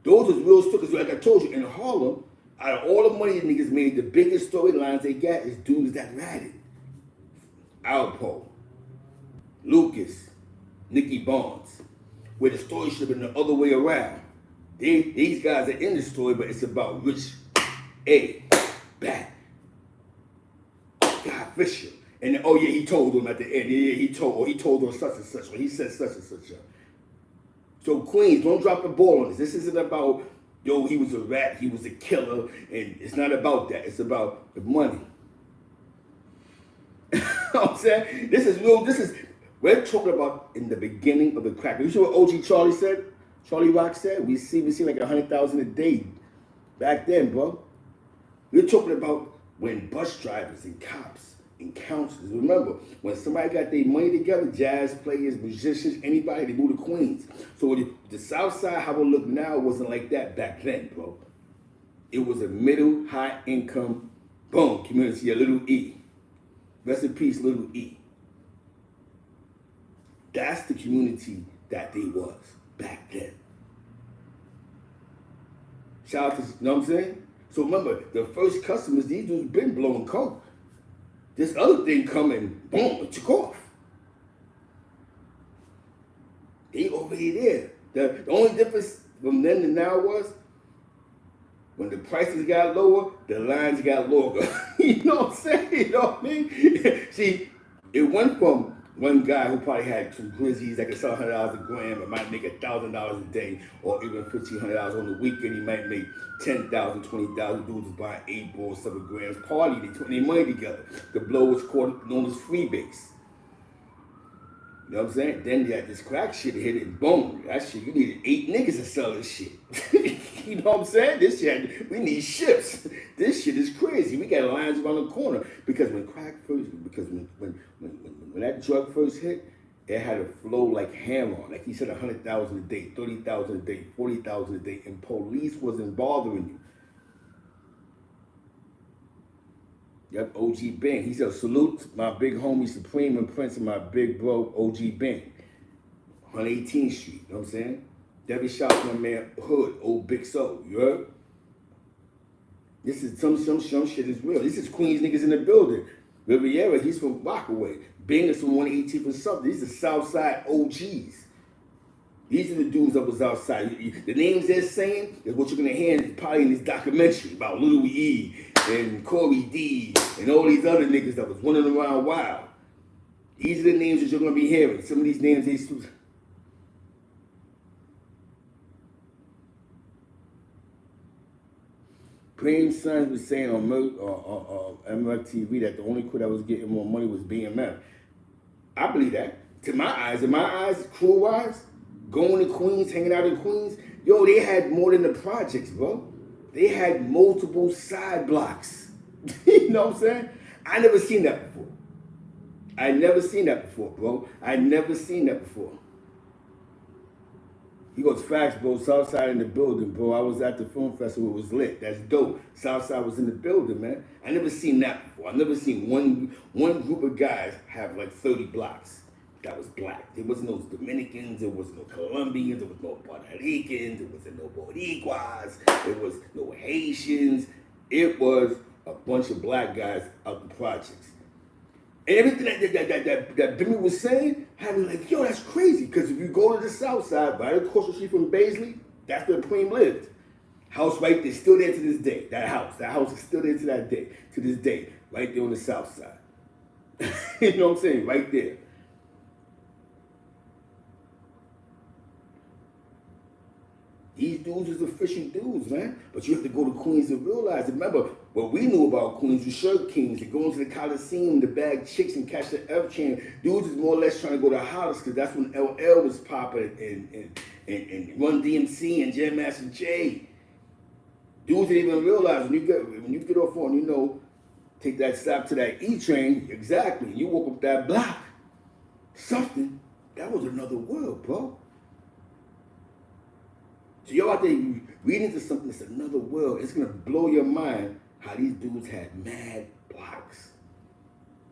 Those was real stories. Like I told you, in Harlem, out of all the money niggas made, the biggest storylines they got is dudes that ratted. Alpo, Lucas, Nicky Barnes, where the story should have been the other way around. These guys are in the story, but it's about Rich A. Bat, Guy Fisher. And then, oh yeah, he told them at the end. Yeah, he told them such and such, or he said such and such. So Queens, don't drop the ball on this. This isn't about, yo, he was a rat, he was a killer, and it's not about that. It's about the money. You know what I'm saying? This is real, we're talking about in the beginning of the crack. You see what OG Charlie said? Charlie Rock said? We see like 100,000 a day back then, bro. We're talking about when bus drivers and cops and counselors, remember, when somebody got their money together, jazz players, musicians, anybody, they moved to Queens. So the South Side, how it look now, wasn't like that back then, bro. It was a middle, high income, boom, community, a little E. Rest in peace, little E. That's the community that they was back then. Shout out to, you know what I'm saying? So remember, the first customers, these dudes been blowing coke. This other thing coming, boom, it took off. They already there. The only difference from then to now was when the prices got lower, the lines got longer. You know what I'm saying? You know what I mean? See, it went from one guy who probably had some glizzies that could sell $100 a gram and might make $1,000 a day, or even $1,500 on the weekend. He might make $10,000, $20,000. Dudes was buying 8 balls, 7 grams. Party, they put their money together. The blow was called, known as freebase. You know what I'm saying? Then you had this crack shit hit it, and boom. That shit, you needed 8 niggas to sell this shit. You know what I'm saying? This shit, we need ships. This shit is crazy. We got lines around the corner. Because when that drug first hit, it had to flow like hammer. Like he said, 100,000 a day, 30,000 a day, 40,000 a day, and police wasn't bothering you. Yep, OG Bang. He said, salute my big homie Supreme and Prince and my big bro OG Bang. 118th Street, you know what I'm saying? Debbie shout to my man Hood, old Big Soul, you heard? This is some shit is real. This is Queens niggas in the building. Riviera, he's from Rockaway. Bang is from 118th or something. These are Southside OGs. These are the dudes that was outside. The names they're saying is what you're gonna hear probably in this documentary about Lil E and Corey D and all these other niggas that was running around wild. These are the names that you're gonna be hearing. Some of these names they Prime Sons was saying on MRTV that the only crew that was getting more money was BMF. I believe that. In my eyes, crew-wise, going to Queens, hanging out in Queens, yo, they had more than the projects, bro. They had multiple side blocks. You know what I'm saying? I never seen that before. I never seen that before, bro. I never seen that before. He goes, facts, bro. Southside in the building, bro. I was at the film festival. It was lit. That's dope. Southside was in the building, man. I never seen that before. I never seen one group of guys have like 30 blocks that was black. There wasn't no Dominicans. There was no Colombians. There was no Puerto Ricans. There wasn't no Boricuas. There was no Haitians. It was a bunch of black guys out the projects. And everything that Bimmy was saying had me like, yo, that's crazy. Because if you go to the south side, right across the street from Baisley, that's where Queen lived. House right there, still there to this day. That house is still there to this day, right there on the south side. You know what I'm saying? Right there. These dudes is official dudes, man. But you have to go to Queens to realize it. Remember, what we knew about Queens was shirt kings. They go into the Coliseum to bag chicks and catch the F chain. Dudes is more or less trying to go to Hollis because that's when LL was popping and Run DMC and Jam Master Jay. Dudes didn't even realize when you get off on, you know, take that stop to that E train, exactly. You walk up that block, something, that was another world, bro. So you're out there reading into something that's another world. It's gonna blow your mind how these dudes had mad blocks.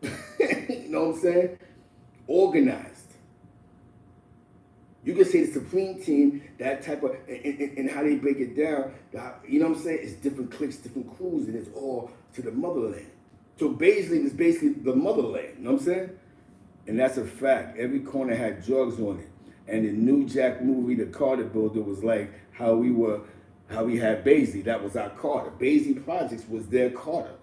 You know what I'm saying? Organized. You can say the Supreme team, that type of, and how they break it down, you know what I'm saying? It's different cliques, different crews, and it's all to the motherland. So Baisley is basically the motherland, you know what I'm saying? And that's a fact. Every corner had drugs on it. And the New Jack movie, The Carter Builder, was like how we had Baisley. That was our Carter. Baisley Projects was their Carter.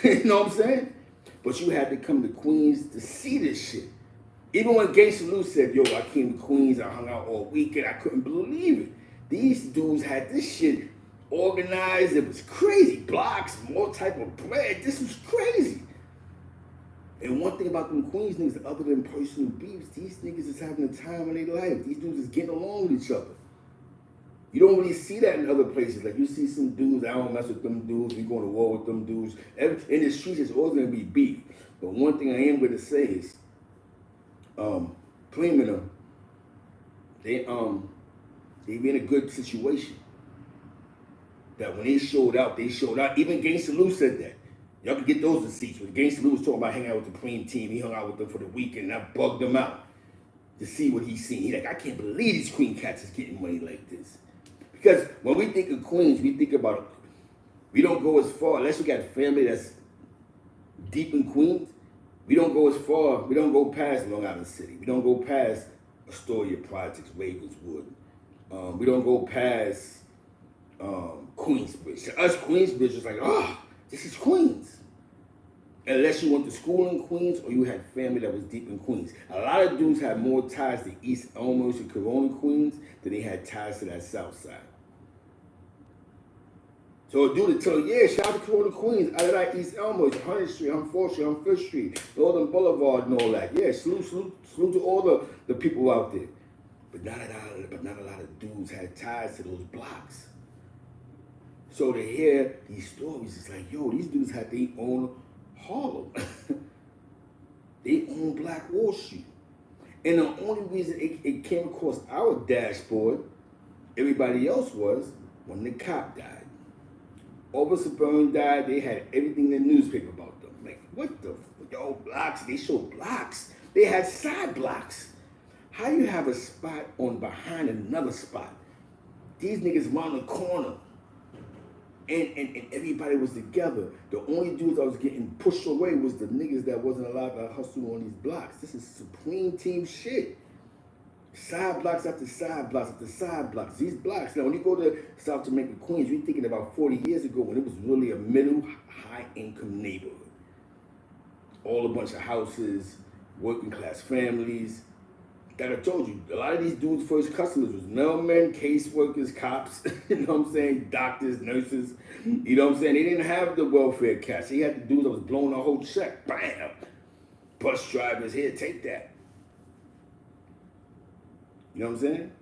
You know what I'm saying? But you had to come to Queens to see this shit. Even when Gangsta Lou said, yo, I came to Queens, I hung out all weekend, I couldn't believe it. These dudes had this shit organized. It was crazy. Blocks, more type of bread. This was crazy. And one thing about them Queens niggas, other than personal beefs, these niggas is having the time of their life. These dudes is getting along with each other. You don't really see that in other places. Like you see some dudes, I don't mess with them dudes, we go to war with them dudes. In the streets, it's always gonna be beef. But one thing I am gonna say is, Preem and them, they be in a good situation. That when they showed out. Even Gangsta Lou said that. Y'all can get those receipts. When Gangsta Lou was talking about hanging out with the Preem team, he hung out with them for the weekend, and I bugged him out to see what he's seen. He's like, I can't believe these Queen cats is getting money like this. Because when we think of Queens, we think about, we don't go as far, unless you got family that's deep in Queens, we don't go as far, we don't go past Long Island City. We don't go past Astoria Projects, Ravenswood. We don't go past Queensbridge. To us, Queensbridge is like, this is Queens. Unless you went to school in Queens or you had family that was deep in Queens. A lot of dudes had more ties to East Elmhurst and Corona, Queens than they had ties to that South Side. So a dude would tell you, yeah, shout out to Corona, Queens, out of that East Elmhurst, 100th Street, on 4th Street, on 5th Street, Northern Boulevard and all that. Yeah, salute to all the people out there. But not a lot of dudes had ties to those blocks. So to hear these stories, it's like, yo, these dudes had their own Harlem. They own Black Wall Street. And the only reason it came across our dashboard, everybody else was when the cop died. Officer Byrne died, they had everything in the newspaper about them. Like, what the, yo, blocks, they showed blocks. They had side blocks. How you have a spot on behind another spot? These niggas round the corner. And everybody was together. The only dudes that was getting pushed away was the niggas that wasn't allowed to hustle on these blocks. This is Supreme team shit. Side blocks after side blocks after side blocks. These blocks. Now, when you go to South Jamaica, Queens, you're thinking about 40 years ago when it was really a middle, high-income neighborhood. All a bunch of houses, working-class families. That I told you, a lot of these dudes' first customers was mailmen, caseworkers, cops, you know what I'm saying, doctors, nurses, you know what I'm saying? They didn't have the welfare cash. They had the dudes that was blowing a whole check, bam. Bus drivers, here, take that. You know what I'm saying?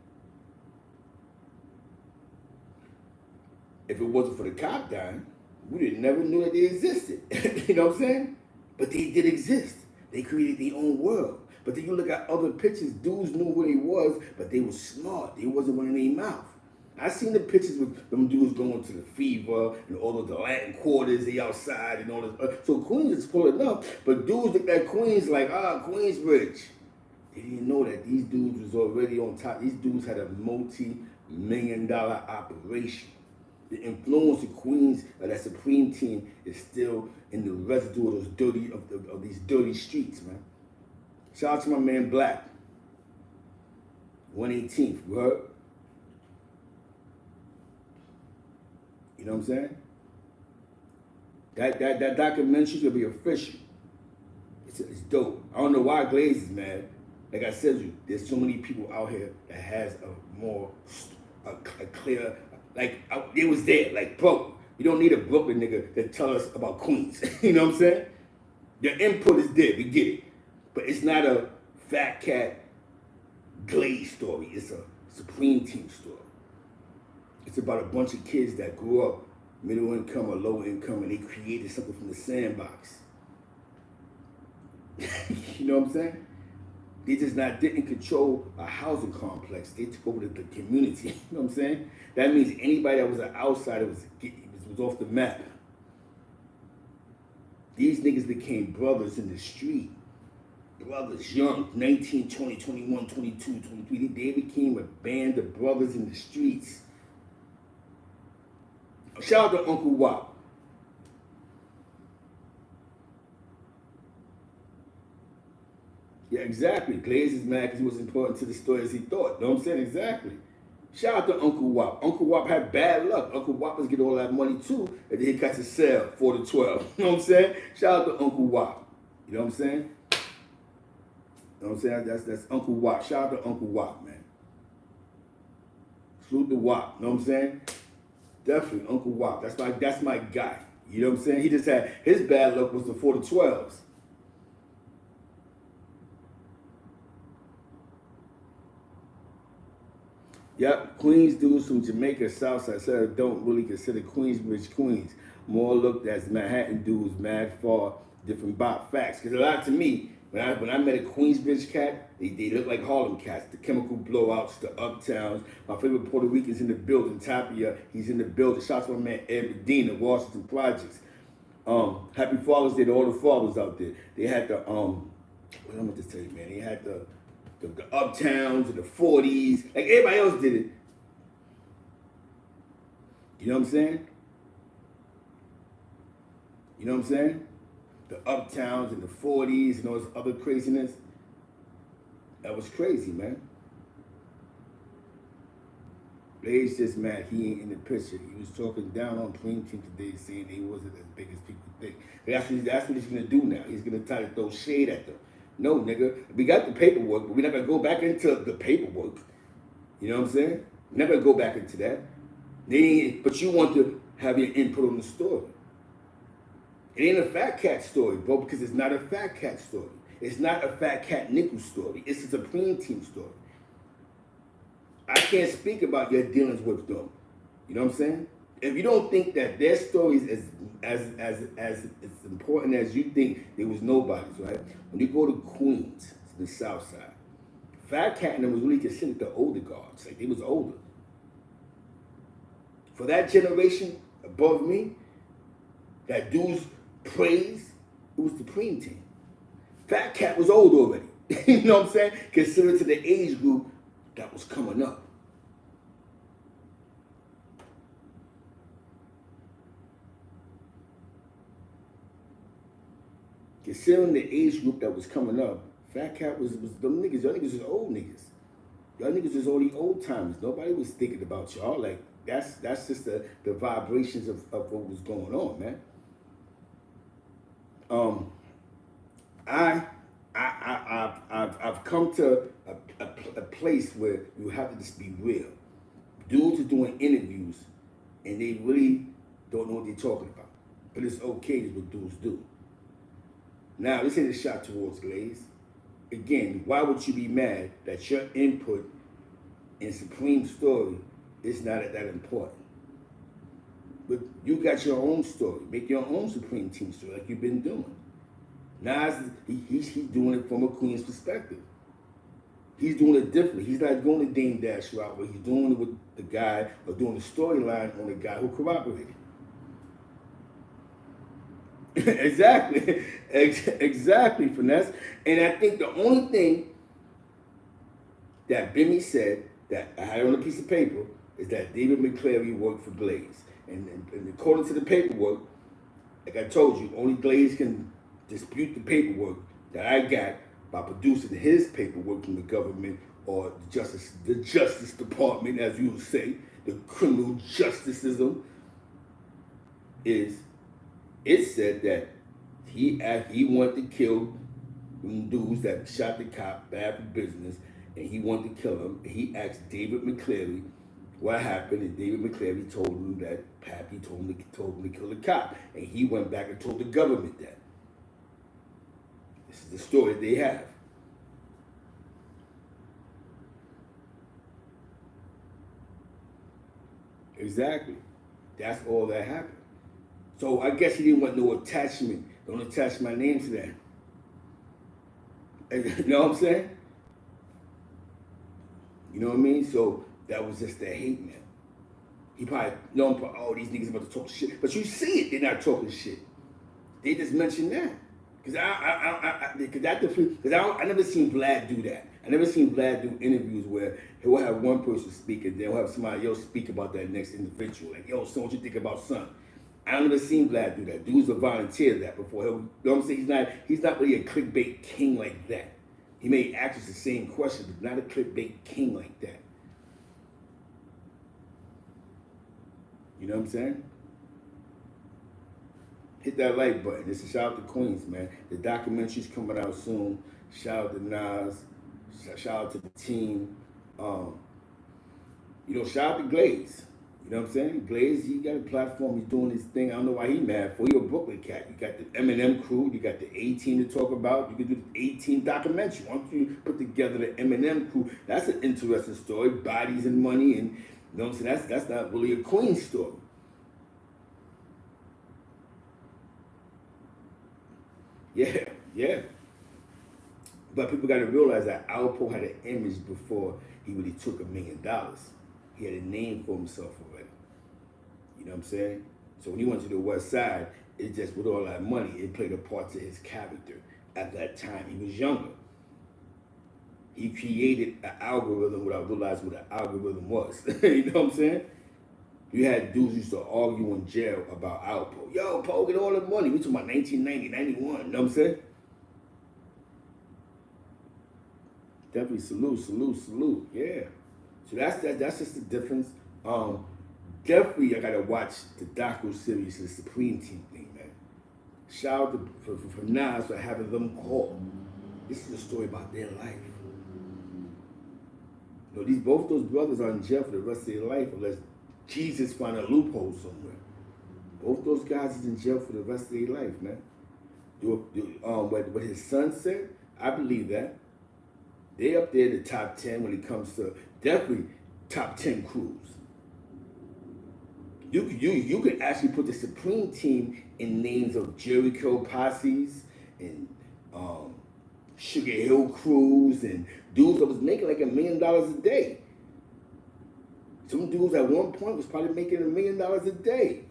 If it wasn't for the cop dying, we never knew that they existed. You know what I'm saying? But they did exist. They created their own world. But then you look at other pictures, dudes knew who they was, but they was smart. They wasn't running their mouth. I seen the pictures with them dudes going to the Fever and all of the Latin quarters, they outside and all this. So Queens is pulling up, but dudes look at Queens like, Queensbridge. They didn't know that these dudes was already on top. These dudes had a multi-million-dollar operation. The influence of Queens, that Supreme team, is still in the residue of those of these dirty streets, man. Shout out to my man Black. 118th, you heard? You know what I'm saying? That documentary's gonna be official. It's dope. I don't know why Glaze is mad. Like I said to you, there's so many people out here that has a clear, like, it was there. Like, bro, we don't need a Brooklyn nigga to tell us about Queens. You know what I'm saying? Your input is there, we get it. But it's not a Fat Cat Glaze story. It's a Supreme team story. It's about a bunch of kids that grew up middle income or low income and they created something from the sandbox. You know what I'm saying? They just didn't control a housing complex. They took over the community. You know what I'm saying? That means anybody that was an outsider was off the map. These niggas became brothers in the street. Brothers, young, 19, 20, 21, 22, 23. They became a band of brothers in the streets. Shout out to Uncle Wop. Yeah, exactly. Glaze is mad because he wasn't important to the story as he thought. You know what I'm saying? Exactly. Shout out to Uncle Wop. Uncle Wop had bad luck. Uncle Wop was getting all that money too, and then he got to sell 4 to 12. You know what I'm saying? Shout out to Uncle Wop. You know what I'm saying? You know what I'm saying? That's Uncle Wop. Shout out to Uncle Wop, man. Salute the Wop. You know what I'm saying? Definitely Uncle Wop. That's my guy. You know what I'm saying? He just had his bad luck was the 4 to 12s. Yep, Queens dudes from Jamaica, Southside, said don't really consider Queensbridge Queens. More looked as Manhattan dudes, mad far different bop facts. Because a lot to me, when I met a Queensbridge cat, they look like Harlem cats. The chemical blowouts, the uptowns. My favorite Puerto Rican's in the building. Tapia, he's in the building. Shout out to my man Ed Medina, Washington Projects. Happy Fathers Day to all the fathers out there. They had the what am I to tell you, man? They had the uptowns and the 40s, like everybody else did it. You know what I'm saying? You know what I'm saying? The uptowns and the 40s and all this other craziness. That was crazy, man. Blaze just mad he ain't in the picture. He was talking down on Dream Team today, saying he wasn't as big as people think. That's what he's gonna do now. He's gonna try to throw shade at them. No, nigga, we got the paperwork, but we're not gonna go back into the paperwork. You know what I'm saying? We're not gonna go back into that. But you want to have your input on the story. It ain't a Fat Cat story, bro, because it's not a Fat Cat story. It's not a Fat Cat Nickel story. It's a Supreme Team story. I can't speak about your dealings with them. You know what I'm saying? If you don't think that their story is as important as you think, there was nobody's, right? When you go to Queens, the South Side, Fat Cat and them was really considered the older guards. Like, they was older. For that generation above me, that dudes praise, it was the Supreme Team. Fat Cat was old already. You know what I'm saying? Considered to the age group that was coming up. Considering the age group that was coming up, Fat Cat was them niggas. Y'all niggas was old niggas. Y'all niggas was only old timers. Nobody was thinking about y'all. Like, that's just the vibrations of what was going on, man. I've come to a place where you have to just be real. Dudes are doing interviews and they really don't know what they're talking about. But it's okay, is what dudes do. Now, this ain't a shot towards Glaze. Again, why would you be mad that your input in Supreme's story is not that important? But you got your own story. Make your own Supreme Team story like you've been doing. Nas, he's doing it from a Queen's perspective. He's doing it differently. He's not going the Dame Dash route, but he's doing it with the guy or doing the storyline on the guy who corroborated. Exactly. Exactly, Finesse. And I think the only thing that Bimmy said that I had on a piece of paper is that David McCleary worked for Glaze. And according to the paperwork, like I told you, only Glaze can dispute the paperwork that I got by producing his paperwork from the government or the Justice Department, as you would say, the criminal justicism, is it said that he wanted to kill dudes that shot the cop bad for business, and he wanted to kill him. He asked David McCleary what happened, and David McCleary told him that Pappy told him to kill the cop, and he went back and told the government that. This is the story they have. Exactly. That's all that happened. So I guess he didn't want no attachment. Don't attach my name to that. You know what I'm saying? You know what I mean? So that was just the hate, man. He probably, oh, these niggas about to talk shit. But you see it, they're not talking shit. They just mentioned that. Because I never seen Vlad do that. I never seen Vlad do interviews where he'll have one person speak and then he'll have somebody else speak about that next individual. Like, yo, son, what you think about son? I never seen Vlad do that. Dudes have volunteered that before. You know what I'm saying? He's not really a clickbait king like that. He may ask us the same question, but not a clickbait king like that. You know what I'm saying? Hit that like button. This is shout out to Queens, man. The documentary's coming out soon. Shout out to Nas. Shout out to the team. Shout out to Glaze. You know what I'm saying? Glaze, he got a platform. He's doing his thing. I don't know why he mad for. You're a Brooklyn cat. You got the Eminem crew. You got the A-Team to talk about. You can do the A-Team documentary. Why don't you put together the Eminem crew? That's an interesting story. Bodies and money, and you know what I'm saying? That's not really a Queen story. Yeah. But people got to realize that Alpo had an image before he really took $1 million. He had a name for himself already. You know what I'm saying? So when he went to the West Side, it just, with all that money, it played a part to his character. At that time, he was younger. He created an algorithm without realizing what an algorithm was. You know what I'm saying? You had dudes used to argue in jail about Alpo. Yo, Poe, get all the money. We talking about 1990, 91. You know what I'm saying? Definitely salute. Yeah. So that's just the difference. Definitely I gotta watch the docu-series, the Supreme Team thing, man. Shout out for Nas for having them call. This is a story about their life. Both those brothers are in jail for the rest of their life unless Jesus find a loophole somewhere. Both those guys is in jail for the rest of their life, man. What his son said, I believe that. They up there in the top 10 when it comes to definitely top 10 crews. You could actually put the Supreme Team in names of Jericho posses and Sugar Hill crews and dudes that was making like $1 million a day. Some dudes at one point was probably making $1 million a day.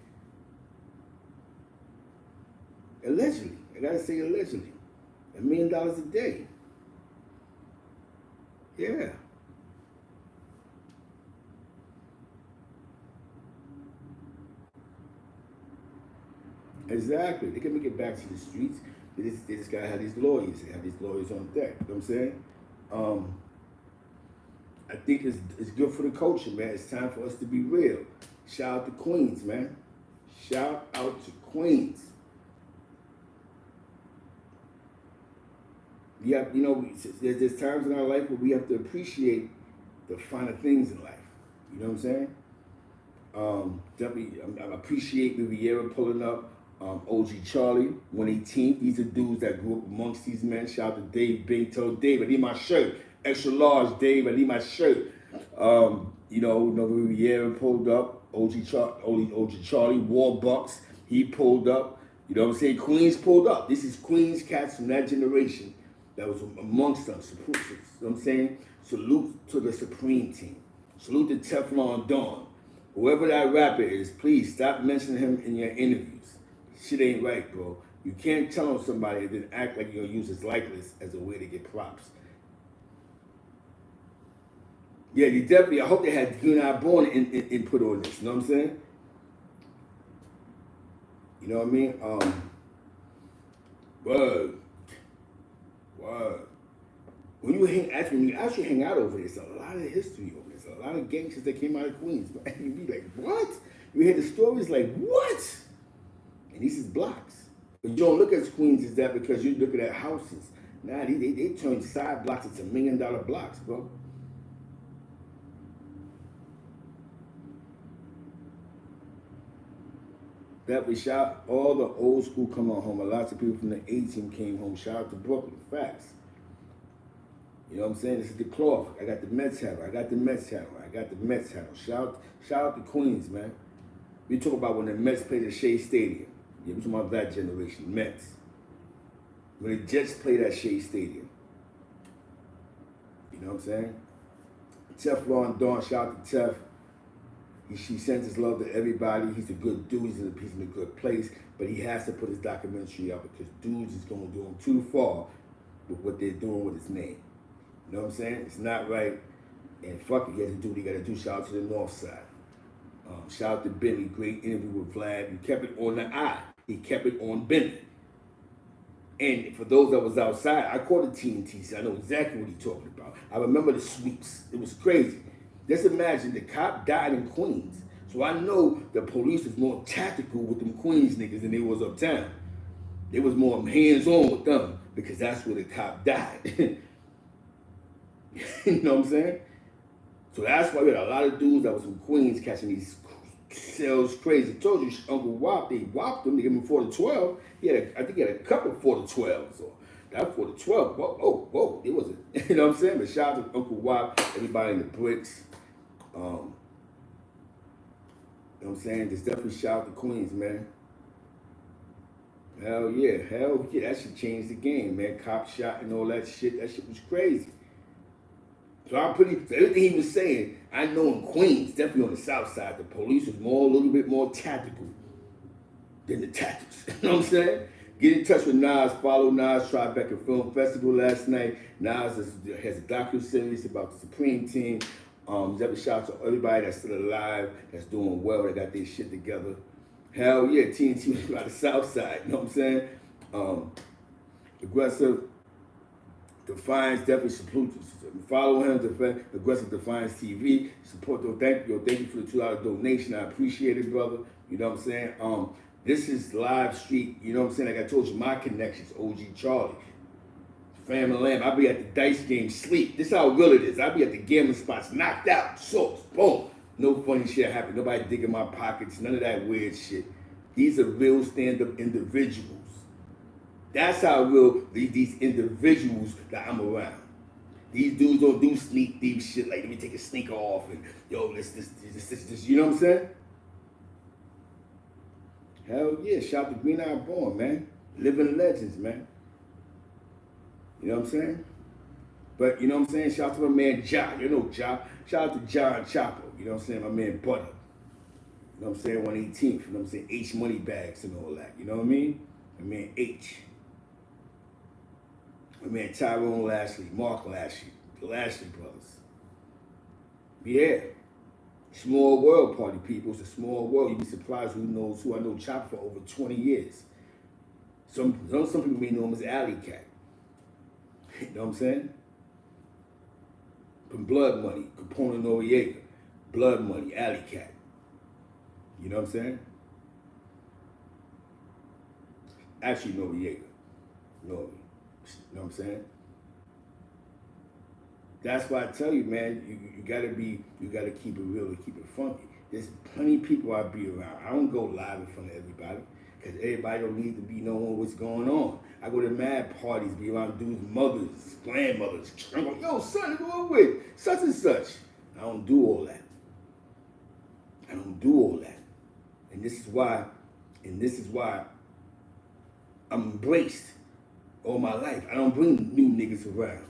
Allegedly. I gotta say allegedly. $1 million a day. Yeah. Exactly. They can make it back to the streets. They just gotta have these lawyers. They have these lawyers on deck. You know what I'm saying? I think it's good for the culture, man. It's time for us to be real. Shout out to Queens, man. Shout out to Queens. There's times in our life where we have to appreciate the finer things in life. You know what I'm saying? Definitely, I appreciate Riviera pulling up. OG Charlie, 118th. These are dudes that grew up amongst these men. Shout out to Dave Bing. Tell Dave, I need my shirt. Extra large, Dave, I need my shirt. Riviera pulled up. OG Charlie, Warbucks, he pulled up. You know what I'm saying? Queens pulled up. This is Queens cats from that generation that was amongst us. You know what I'm saying? Salute to the Supreme team. Salute to Teflon Dawn. Whoever that rapper is, please stop mentioning him in your interviews. Shit ain't right, bro. You can't tell on somebody and then act like you're gonna use his likeness as a way to get props. Yeah, you definitely. I hope they had You Not Born input on this. You know what I'm saying? You know what I mean? Word. When you actually hang out over there, it's a lot of history over there. It's a lot of gangsters that came out of Queens. You be like, what? You hear the stories like, what? And these is blocks. But you don't look at Queens as that because you're looking at houses. Nah, they turned side blocks into $1 million blocks, bro. That we shout all the old school come on home. A lot of people from the A-team came home. Shout out to Brooklyn. Facts. You know what I'm saying? This is the cloth. I got the Mets hat. I got the Mets hat. Shout out to Queens, man. We talk about when the Mets played at Shea Stadium. Yeah, we talking about that generation, Mets. When the Jets played at Shea Stadium. You know what I'm saying? Teflon Dawn, shout out to Tef. She sends his love to everybody. He's a good dude. He's in a good place. But he has to put his documentary out because dudes is going to do him too far with what they're doing with his name. You know what I'm saying? It's not right. And fuck it, he has to do what he got to do. Shout out to the North Side. Shout out to Bimmy. Great interview with Vlad. He kept it on the eye. He kept it on Bimmy. And for those that was outside, I called the TNT, so I know exactly what he's talking about. I remember the sweeps. It was crazy. Just imagine the cop died in Queens. So I know the police was more tactical with them Queens niggas than they was uptown. They was more hands-on with them because that's where the cop died. You know what I'm saying? So that's why we had a lot of dudes that was from Queens catching these sales crazy. I told you, Uncle Wop, they whopped him. They gave him 4 to 12. I think he had a couple 4 to 12s. So that 4 to 12, whoa, it wasn't. You know what I'm saying? But shout out to Uncle Wop, everybody in the bricks. You know what I'm saying? Just definitely shout out to Queens, man. Hell yeah, that shit changed the game, man. Cop shot and all that shit was crazy. So everything he was saying, I know in Queens, definitely on the south side, the police was a little bit more tactical than the tactics. You know what I'm saying? Get in touch with Nas, follow Nas Tribeca Film Festival last night. Nas has a docu-series about the Supreme team. Definitely shout out to everybody that's still alive, that's doing well, that got their shit together. Hell yeah, TNT was by the south side, you know what I'm saying? Aggressive Defiance, definitely salute. Follow him, Aggressive Defiance TV. Support, thank you for the $2 donation. I appreciate it, brother. You know what I'm saying? This is live street, you know what I'm saying? Like I told you, my connections, OG Charlie. Family Lamb, I be at the dice game, sleep. This is how real it is. I be at the gambling spots, knocked out, sauce, boom. No funny shit happened. Nobody digging my pockets, none of that weird shit. These are real stand-up individuals. That's how real these individuals that I'm around. These dudes don't do sneak thief shit like, let me take a sneaker off and, yo, this, you know what I'm saying? Hell yeah, shout out to Green Eye Born, man. Living legends, man. You know what I'm saying? But, you know what I'm saying? Shout out to my man, Ja. You know Ja. Shout out to John Chopper. You know what I'm saying? My man, Butter. You know what I'm saying? 118th. You know what I'm saying? H Money Bags and all that. You know what I mean? My man, H. My man, Tyrone Lashley. Mark Lashley. The Lashley brothers. Yeah. Small world, party people. It's a small world. You'd be surprised who knows who. I know Chopper for over 20 years. Some people may know him as Alley Cat. You know what I'm saying? From Blood Money, Capone Noriega, Blood Money, Alley Cat. You know what I'm saying? Actually, Noriega. Nori. You know what I'm saying? That's why I tell you, man, you gotta keep it real and keep it funky. There's plenty of people I be around. I don't go live in front of everybody. Because everybody don't need to be knowing what's going on. I go to mad parties, be around dudes' mothers, grandmothers. I'm going, yo, son, go with such and such. I don't do all that. And this is why I'm embraced all my life. I don't bring new niggas around.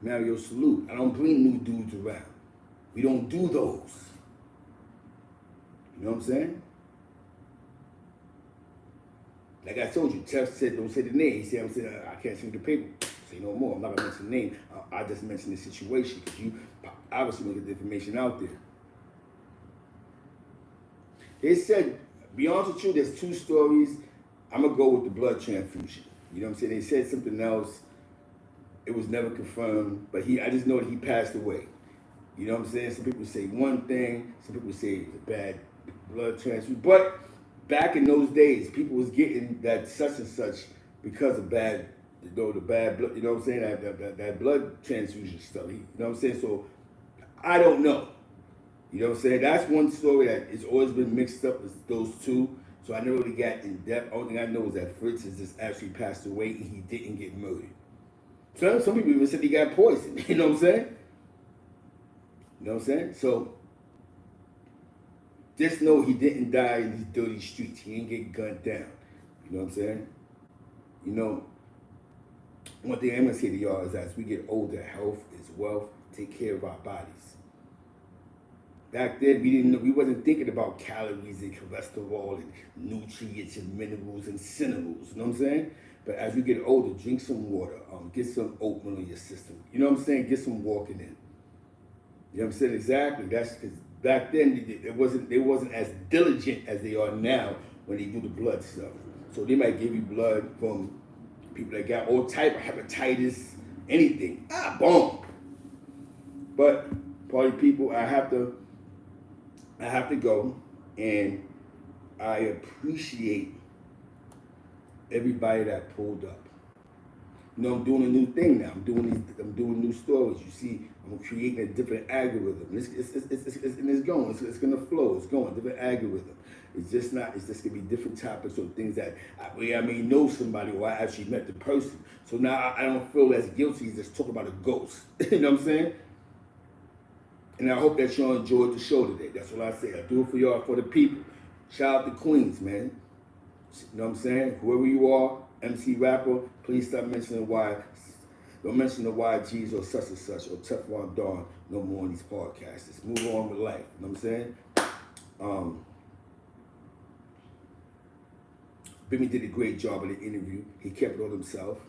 Mario salute. I don't bring new dudes around. We don't do those. You know what I'm saying? Like I told you, Tef said, don't say the name. He said, I'm saying, I can't see the paper. Say no more. I'm not going to mention the name. I just mentioned the situation because you obviously want to get the information out there. They said, be honest with you, there's two stories. I'm going to go with the blood transfusion. You know what I'm saying? They said something else. It was never confirmed, but I just know that he passed away. You know what I'm saying? Some people say one thing, some people say it was a bad blood transfusion. But back in those days, people was getting that such and such because of bad, the bad blood, you know what I'm saying? That blood transfusion stuff. You know what I'm saying? So I don't know. You know what I'm saying? That's one story that has always been mixed up with those two. So I never really got in depth. Only thing I know is that Fritz has just actually passed away and he didn't get murdered. So some people even said he got poisoned. You know what I'm saying? You know what I'm saying? So just know he didn't die in these dirty streets. He didn't get gunned down. You know what I'm saying? You know, one thing I'm gonna say to y'all is that as we get older, health is wealth. Take care of our bodies. Back then, we wasn't thinking about calories and cholesterol and nutrients and minerals and cinnamons. You know what I'm saying? But as you get older, drink some water. Get some oatmeal in your system. You know what I'm saying? Get some walking in. You know what I'm saying? Exactly. That's because back then they wasn't as diligent as they are now when they do the blood stuff. So they might give you blood from people that got all type of hepatitis, anything. Boom. But party people, I have to go, and I appreciate everybody that pulled up. You know, I'm doing a new thing now. I'm doing new stories. You see, I'm creating a different algorithm. It's going. It's gonna flow. It's going. Different algorithm. It's just gonna be different topics or things that I may know somebody or I actually met the person. So now I don't feel as guilty as just talking about a ghost. You know what I'm saying? And I hope that y'all enjoyed the show today. That's what I say. I do it for y'all, for the people. Shout out to Queens, man. You know what I'm saying? Whoever you are, MC rapper, please stop mentioning don't mention the YGs or such and such or Teflon Dawn no more on these podcasts. Just move on with life. You know what I'm saying? Bimmy did a great job in the interview. He kept it on himself.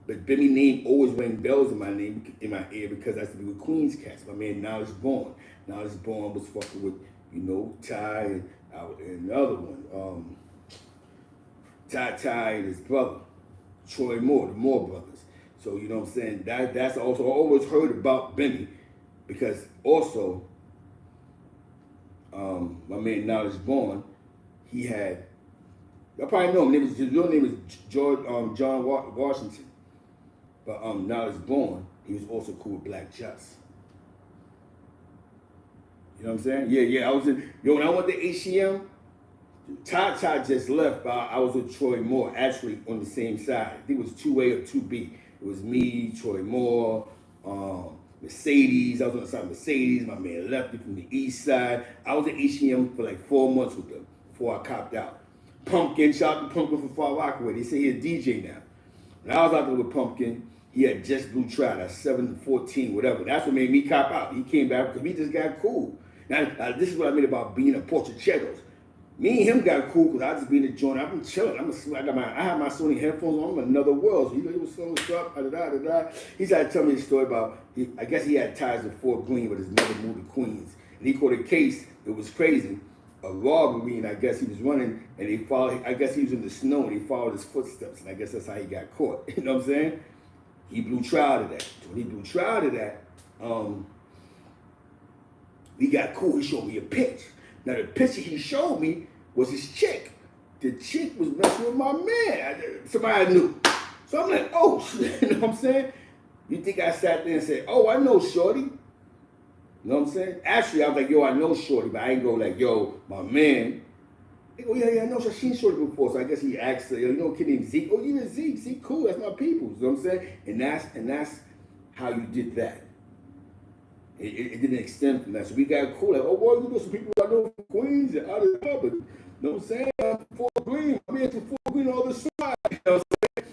But Bimmy name always rang bells in my ear because I used to be with Queens cats. My man Nas Born. Nas Born was fucking with, you know, Ty and the other one. Ty and his brother, Troy Moore, the Moore brothers. So you know what I'm saying? That's also I always heard about Bimmy because also my man Knowledge Born, he had, y'all probably know him. His real name is John Washington. But Knowledge Born, he was also cool with Black Just. You know what I'm saying? Yeah. I was when I went to HCM, Ty just left, but I was with Troy Moore, actually on the same side. I think it was 2A or 2B. It was me, Troy Moore, Mercedes. I was on the side of Mercedes. My man Lefty from the east side. I was at HCM for like 4 months with them before I copped out. Pumpkin, shout out to Pumpkin from Far Rockaway. They say he's a DJ now. When I was out there with Pumpkin, he had just blew trial at 7-14, whatever. That's what made me cop out. He came back because we just got cool. Now this is what I mean about being a Portachetos. Me and him got cool because I just be in the joint. I've been chilling. I have my Sony headphones on. I'm in another world. So he was so stuff. He started to tell me a story about, I guess he had ties to Fort Greene, but his mother moved to Queens. And he caught a case, it was crazy, a robbery, and I guess he was running, and they followed, I guess he was in the snow, and they followed his footsteps, and I guess that's how he got caught. You know what I'm saying? He blew trial to that. So when he blew trial to that, we got cool. He showed me a pitch. Now the picture he showed me was his chick. The chick was messing with my man. Somebody I knew. So I'm like, oh shit, you know what I'm saying? You think I sat there and said, oh, I know Shorty? You know what I'm saying? Actually, I was like, yo, I know Shorty, but I ain't go like, yo, my man. They go, yeah, I know. So I've seen Shorty before. So I guess he asked her, yo, you know a kid named Zeke? Oh, you know Zeke. Zeke, cool. That's my people. You know what I'm saying? And that's how you did that. It didn't extend from that. So we got cool. Like, oh, boy, you know some people I know from Queens and out of the but you know what I'm saying? Fort Greene. I'm here to Fort smoking all the swag. You know what I'm saying?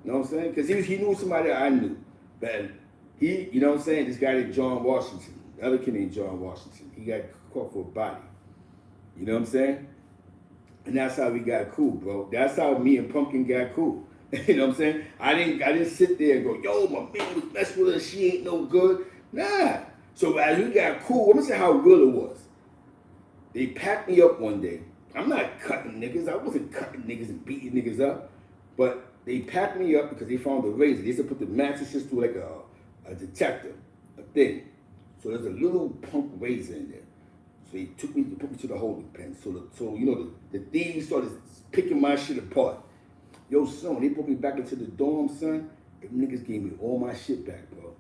You know what I'm saying? Because he knew somebody that I knew. But he, you know what I'm saying? This guy named John Washington. The other kid named John Washington. He got caught for a body. You know what I'm saying? And that's how we got cool, bro. That's how me and Pumpkin got cool. You know what I'm saying? I didn't sit there and go, yo, my man was messing with her, she ain't no good. Nah. So as we got cool, I'm gonna say how real it was. They packed me up one day. I'm not cutting niggas. I wasn't cutting niggas and beating niggas up. But they packed me up because they found a razor. They used to put the mattresses through like a detector, a thing. So there's a little punk razor in there. So they put me to the holding pen. So you know, the thieves started picking my shit apart. Yo, son, when they put me back into the dorm, son, the niggas gave me all my shit back, bro.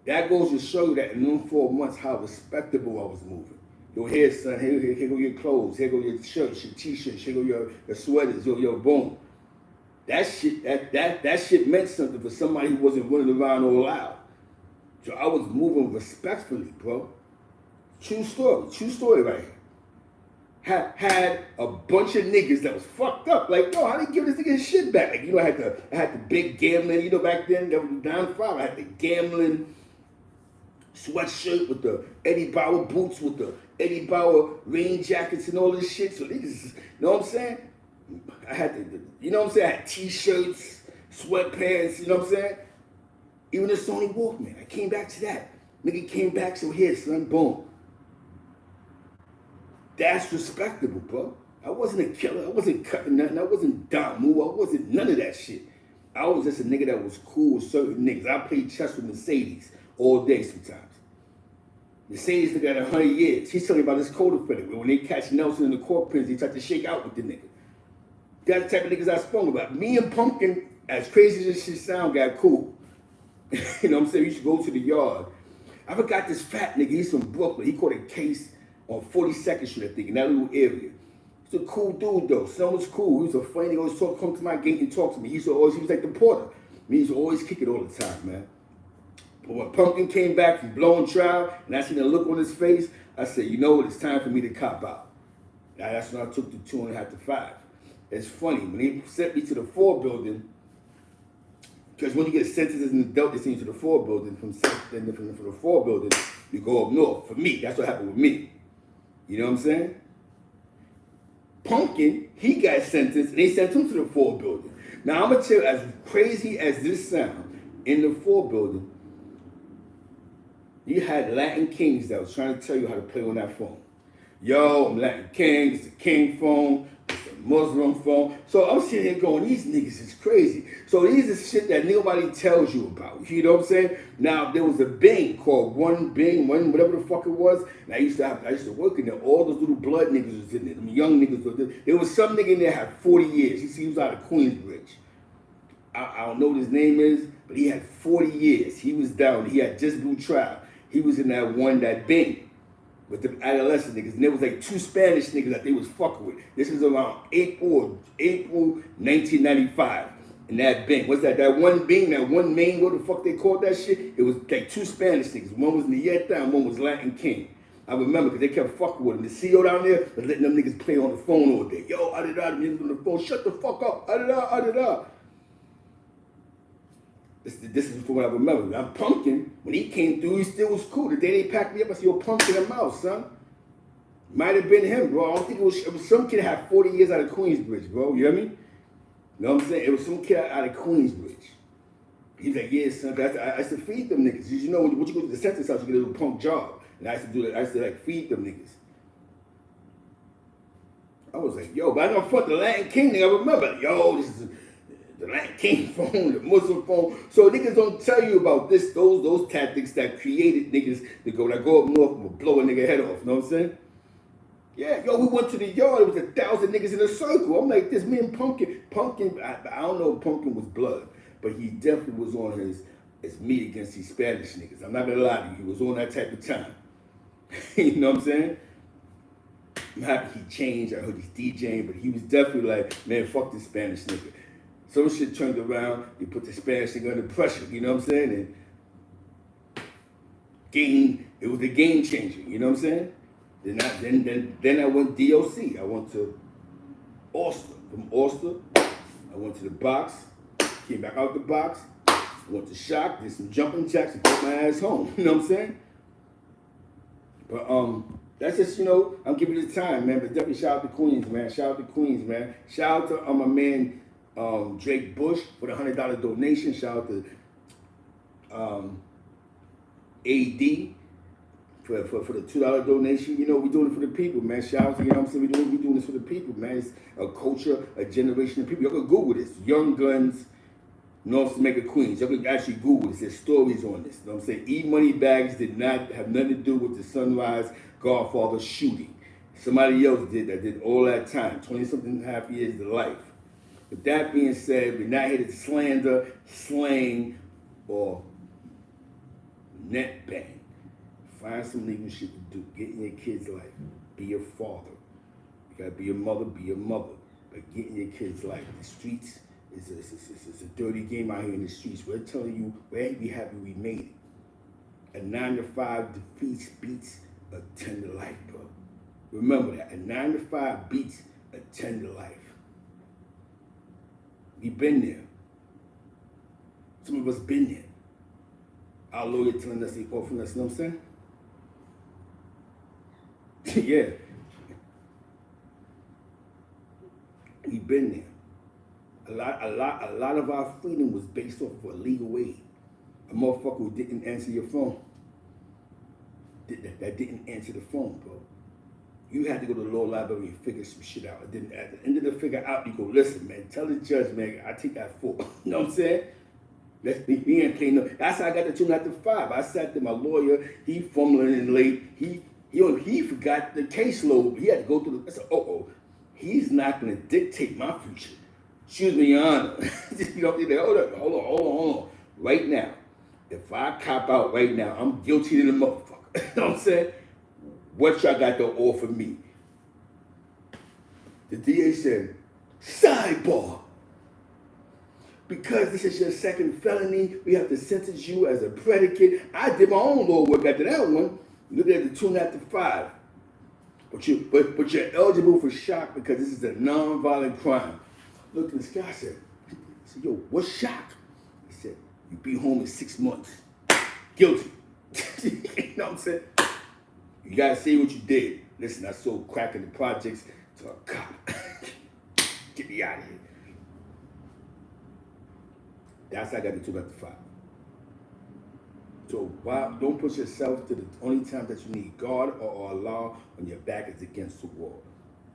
That goes to show you that in them 4 months, how respectable I was moving. Yo, here, son, here go your clothes, here go your shirts, your t-shirts, here go your sweaters, yo, boom. That shit meant something for somebody who wasn't running around all loud. So I was moving respectfully, bro. True story right here. Had a bunch of niggas that was fucked up. Like, yo, how they give this nigga his shit back? Like, you know, I had the big gambling, you know, back then, that was down 5. I had the gambling sweatshirt with the Eddie Bauer boots, with the Eddie Bauer rain jackets and all this shit. So niggas, you know what I'm saying? I had you know what I'm saying? I had t-shirts, sweatpants, you know what I'm saying? Even the Sony Walkman, I came back to that. Nigga came back, so here, son, boom. That's respectable, bro. I wasn't a killer. I wasn't cutting nothing. I wasn't Damu. I wasn't none of that shit. I was just a nigga that was cool with certain niggas. I played chess with Mercedes all day sometimes. Mercedes nigga got 100 years. He's telling me about this co-defendant. When they catch Nelson in the court pins, he tried to shake out with the nigga. That's the type of niggas I spoke about. Me and Pumpkin, as crazy as this shit sound, got cool. You know what I'm saying? We used to go to the yard. I forgot this fat nigga. He's from Brooklyn. He caught a case on 42nd Street, I think, in that little area. He's a cool dude, though. Son was cool. He was a funny nigga. Always come to my gate and talk to me. He was like the porter. He used to always kick it all the time, man. But when Pumpkin came back from blowing trial, and I seen the look on his face, I said, you know what? It's time for me to cop out. Now, that's when I took the 2.5 to 5. It's funny. When they sent me to the 4 building, because when you get sentenced as an adult, they send you to the 4 building. From the 4 building, you go up north. For me, that's what happened with me. You know what I'm saying? Pumpkin, he got sentenced, and they sent him to the 4 building. Now, I'm going to tell you, as crazy as this sound, in the 4 building, you had Latin kings that was trying to tell you how to play on that phone. Yo, I'm Latin king, it's a king phone, it's a Muslim phone. So I'm sitting here going, these niggas is crazy. So these is shit that nobody tells you about. You know what I'm saying? Now, there was a Bing called One, whatever the fuck it was. And I used to work in there. All those little blood niggas was in there. Them young niggas was there. There was some nigga in there had 40 years. He was out of Queensbridge. I don't know what his name is, but he had 40 years. He was down. He had just blew trial. He was in that Bing with the adolescent niggas. And there was like 2 Spanish niggas that they was fucking with. This was around April 1995. And that Bing. What's that? That one Bing, that one main, what the fuck they called that shit? It was like 2 Spanish niggas. One was Nieta and one was Latin King. I remember because they kept fucking with him. The CEO down there was letting them niggas play on the phone all day. Yo, da-da-da, the niggas on the phone. Shut the fuck up. Da-da-da, da-da-da. This is from what I remember. Now, Pumpkin, when he came through, he still was cool. The day they packed me up, I said, yo, Pumpkin him out, son. Might have been him, bro. I don't think it was some kid that had 40 years out of Queensbridge, bro. You hear me? You know what I'm saying? It was some kid out of Queensbridge. He's like, yeah, son. I used to feed them niggas. You know, when you go to the census house, you get a little punk job. And I used to do that. I used to, like, feed them niggas. I was like, yo, but I don't fuck the Latin King nigga. I remember, yo, this is the Latin King phone, the Muslim phone. So niggas don't tell you about this, those tactics that created niggas to go up north and blow a nigga head off. You know what I'm saying? Yeah, yo, we went to the yard. It was 1,000 niggas in a circle. I'm like, this man Pumpkin, I don't know if Pumpkin was blood, but he definitely was on his meat against these Spanish niggas. I'm not gonna lie to you. He was on that type of time. You know what I'm saying? I'm happy he changed. I heard he's DJing, but he was definitely like, man, fuck this Spanish nigga. Some shit turned around, you put the Spanish nigga under pressure, you know what I'm saying? And it was a game changer, you know what I'm saying? Then I went DOC. I went to Austin, from Ulster. I went to the box, came back out the box, went to Shock, did some jumping jacks, and put my ass home. You know what I'm saying? But that's just, you know, I'm giving it time, man. But definitely shout out to Queens, man. Shout out to Queens, man. Shout out to my man Drake Bush for the $100 donation. Shout out to AD for the $2 donation. You know, we're doing it for the people, man. Shout out to, you know what I'm saying? We're doing this for the people, man. It's a culture, a generation of people. Y'all can Google this. Young Guns, North Jamaica Queens. Y'all can actually Google this. There's stories on this. You know what I'm saying? E-Money Bags did not have nothing to do with the Sunrise Godfather shooting. Somebody else did that did all that time. 20-something half years to life. With that being said, we're not here to slander, slang, or net bang. Find some legal shit to do. Get in your kid's life. Be a father. You gotta be a mother, be a mother. But get in your kid's life. The streets is a dirty game out here in the streets. We're telling you, we're happy we made it. A 9-to-5 defeats beats a 10 to life, bro. Remember that. A 9-to-5 beats a 10 to life. We've been there. Some of us been there. Our lawyer telling us they offering us, you know what I'm saying? Yeah. We've been there. A lot of our freedom was based off of illegal aid. A motherfucker who didn't answer your phone. That didn't answer the phone, bro. You had to go to the law library and figure some shit out. At the end of the figure out, you go, listen, man, tell the judge, man, I take that for. You know what I'm saying? He ain't playing no. That's how I got the 2 not the 5. I sat there, my lawyer, he fumbling in late. He forgot the caseload. He had to go through the. I said, he's not gonna dictate my future. Excuse me, Your Honor. You know, hold on. Right now, if I cop out right now, I'm guilty to the motherfucker. You know what I'm saying? What y'all got to offer me? The DA said, sidebar. Because this is your second felony, we have to sentence you as a predicate. I did my own law work after that one. Look at the 2 not the 5. But you're eligible for shock because this is a non-violent crime. Looked in the sky, I said, yo, what's shock? He said, you be home in 6 months. Guilty. You know what I'm saying? You gotta say what you did. Listen, I sold crack in the projects to a cop. Get me out of here. That's how I got the 2 not the 5. So don't put yourself to the only time that you need God or Allah when your back is against the wall.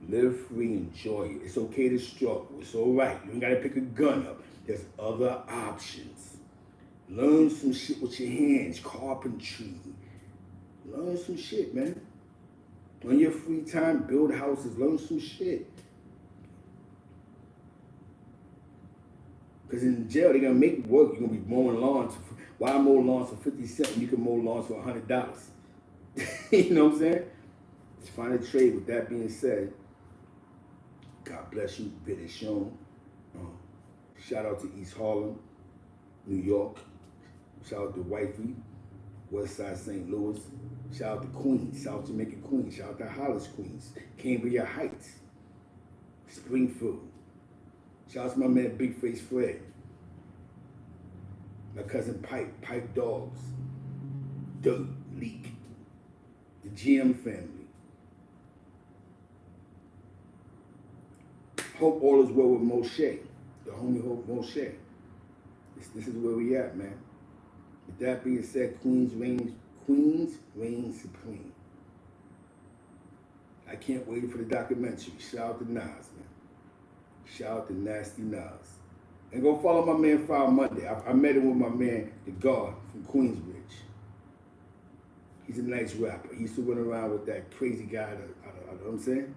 Live free, enjoy it. It's okay to struggle. It's all right. You ain't gotta pick a gun up. There's other options. Learn some shit with your hands, carpentry. Learn some shit, man. On your free time, build houses, learn some shit. Because in jail, they're gonna make you work. You're gonna be mowing lawns. Why mow lawns for 50 cents and you can mow lawns for $100? You know what I'm saying? Just find a trade. With that being said, God bless you, Benediction. Shout out to East Harlem, New York. Shout out to Wifey, Westside St. Louis. Shout out to Queens, South Jamaica Queens. Shout out to Hollis Queens, Cambria Heights, Springfield. Shout out to my man Big Face Fred. My cousin Pipe Dogs, Dirt, Leak, the GM family. Hope all is well with Moshe, the homie Hope Moshe. This is where we at, man. With that being said, Queens reign supreme. I can't wait for the documentary. Shout out to Nas, man. Shout out to Nasty Nas. And go follow my man Fire Monday. I met him with my man, the God from Queensbridge. He's a nice rapper. He used to run around with that crazy guy, you know what I'm saying?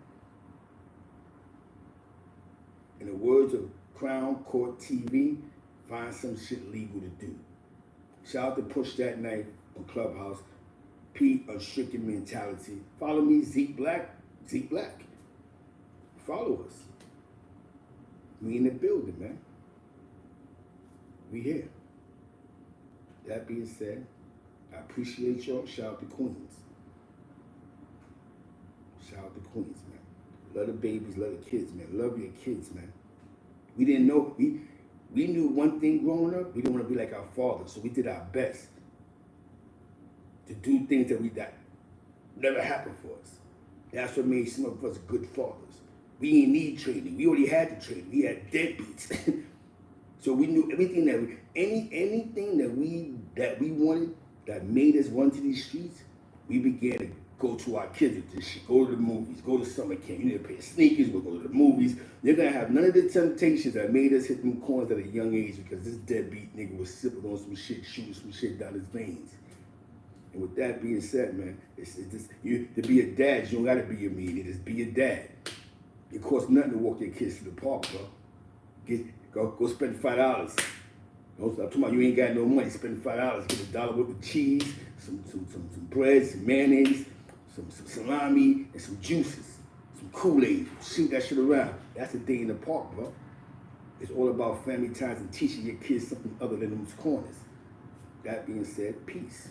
In the words of Crown Court TV, find some shit legal to do. Shout out to Push That Knife on Clubhouse. Pete Unstricken Mentality. Follow me, Zeke Black. Zeke Black. Follow us. We in the building, man. We here. That being said, I appreciate y'all. Shout out to Queens. Shout out to Queens, man. Love the babies, love the kids, man. Love your kids, man. We didn't know, we knew one thing growing up, we didn't want to be like our fathers, so we did our best to do things that never happened for us. That's what made some of us good fathers. We didn't need training. We already had the training. We had deadbeats. So we knew everything anything that we wanted that made us run to these streets, we began to go to our kids with this shit. Go to the movies, go to summer camp. You need to pay sneakers, we'll go to the movies. They're gonna have none of the temptations that made us hit them corners at a young age because this deadbeat nigga was sipping on some shit, shooting some shit down his veins. And with that being said, man, it's just, to be a dad, you don't gotta be a mean. Just be a dad. It costs nothing to walk your kids to the park, bro. Go spend $5. I'm talking about you ain't got no money. Spend $5. Get $1 worth of cheese, some bread, some mayonnaise, some salami, and some juices, some Kool-Aid. Shoot that shit around. That's a day in the park, bro. It's all about family times and teaching your kids something other than those corners. That being said, peace.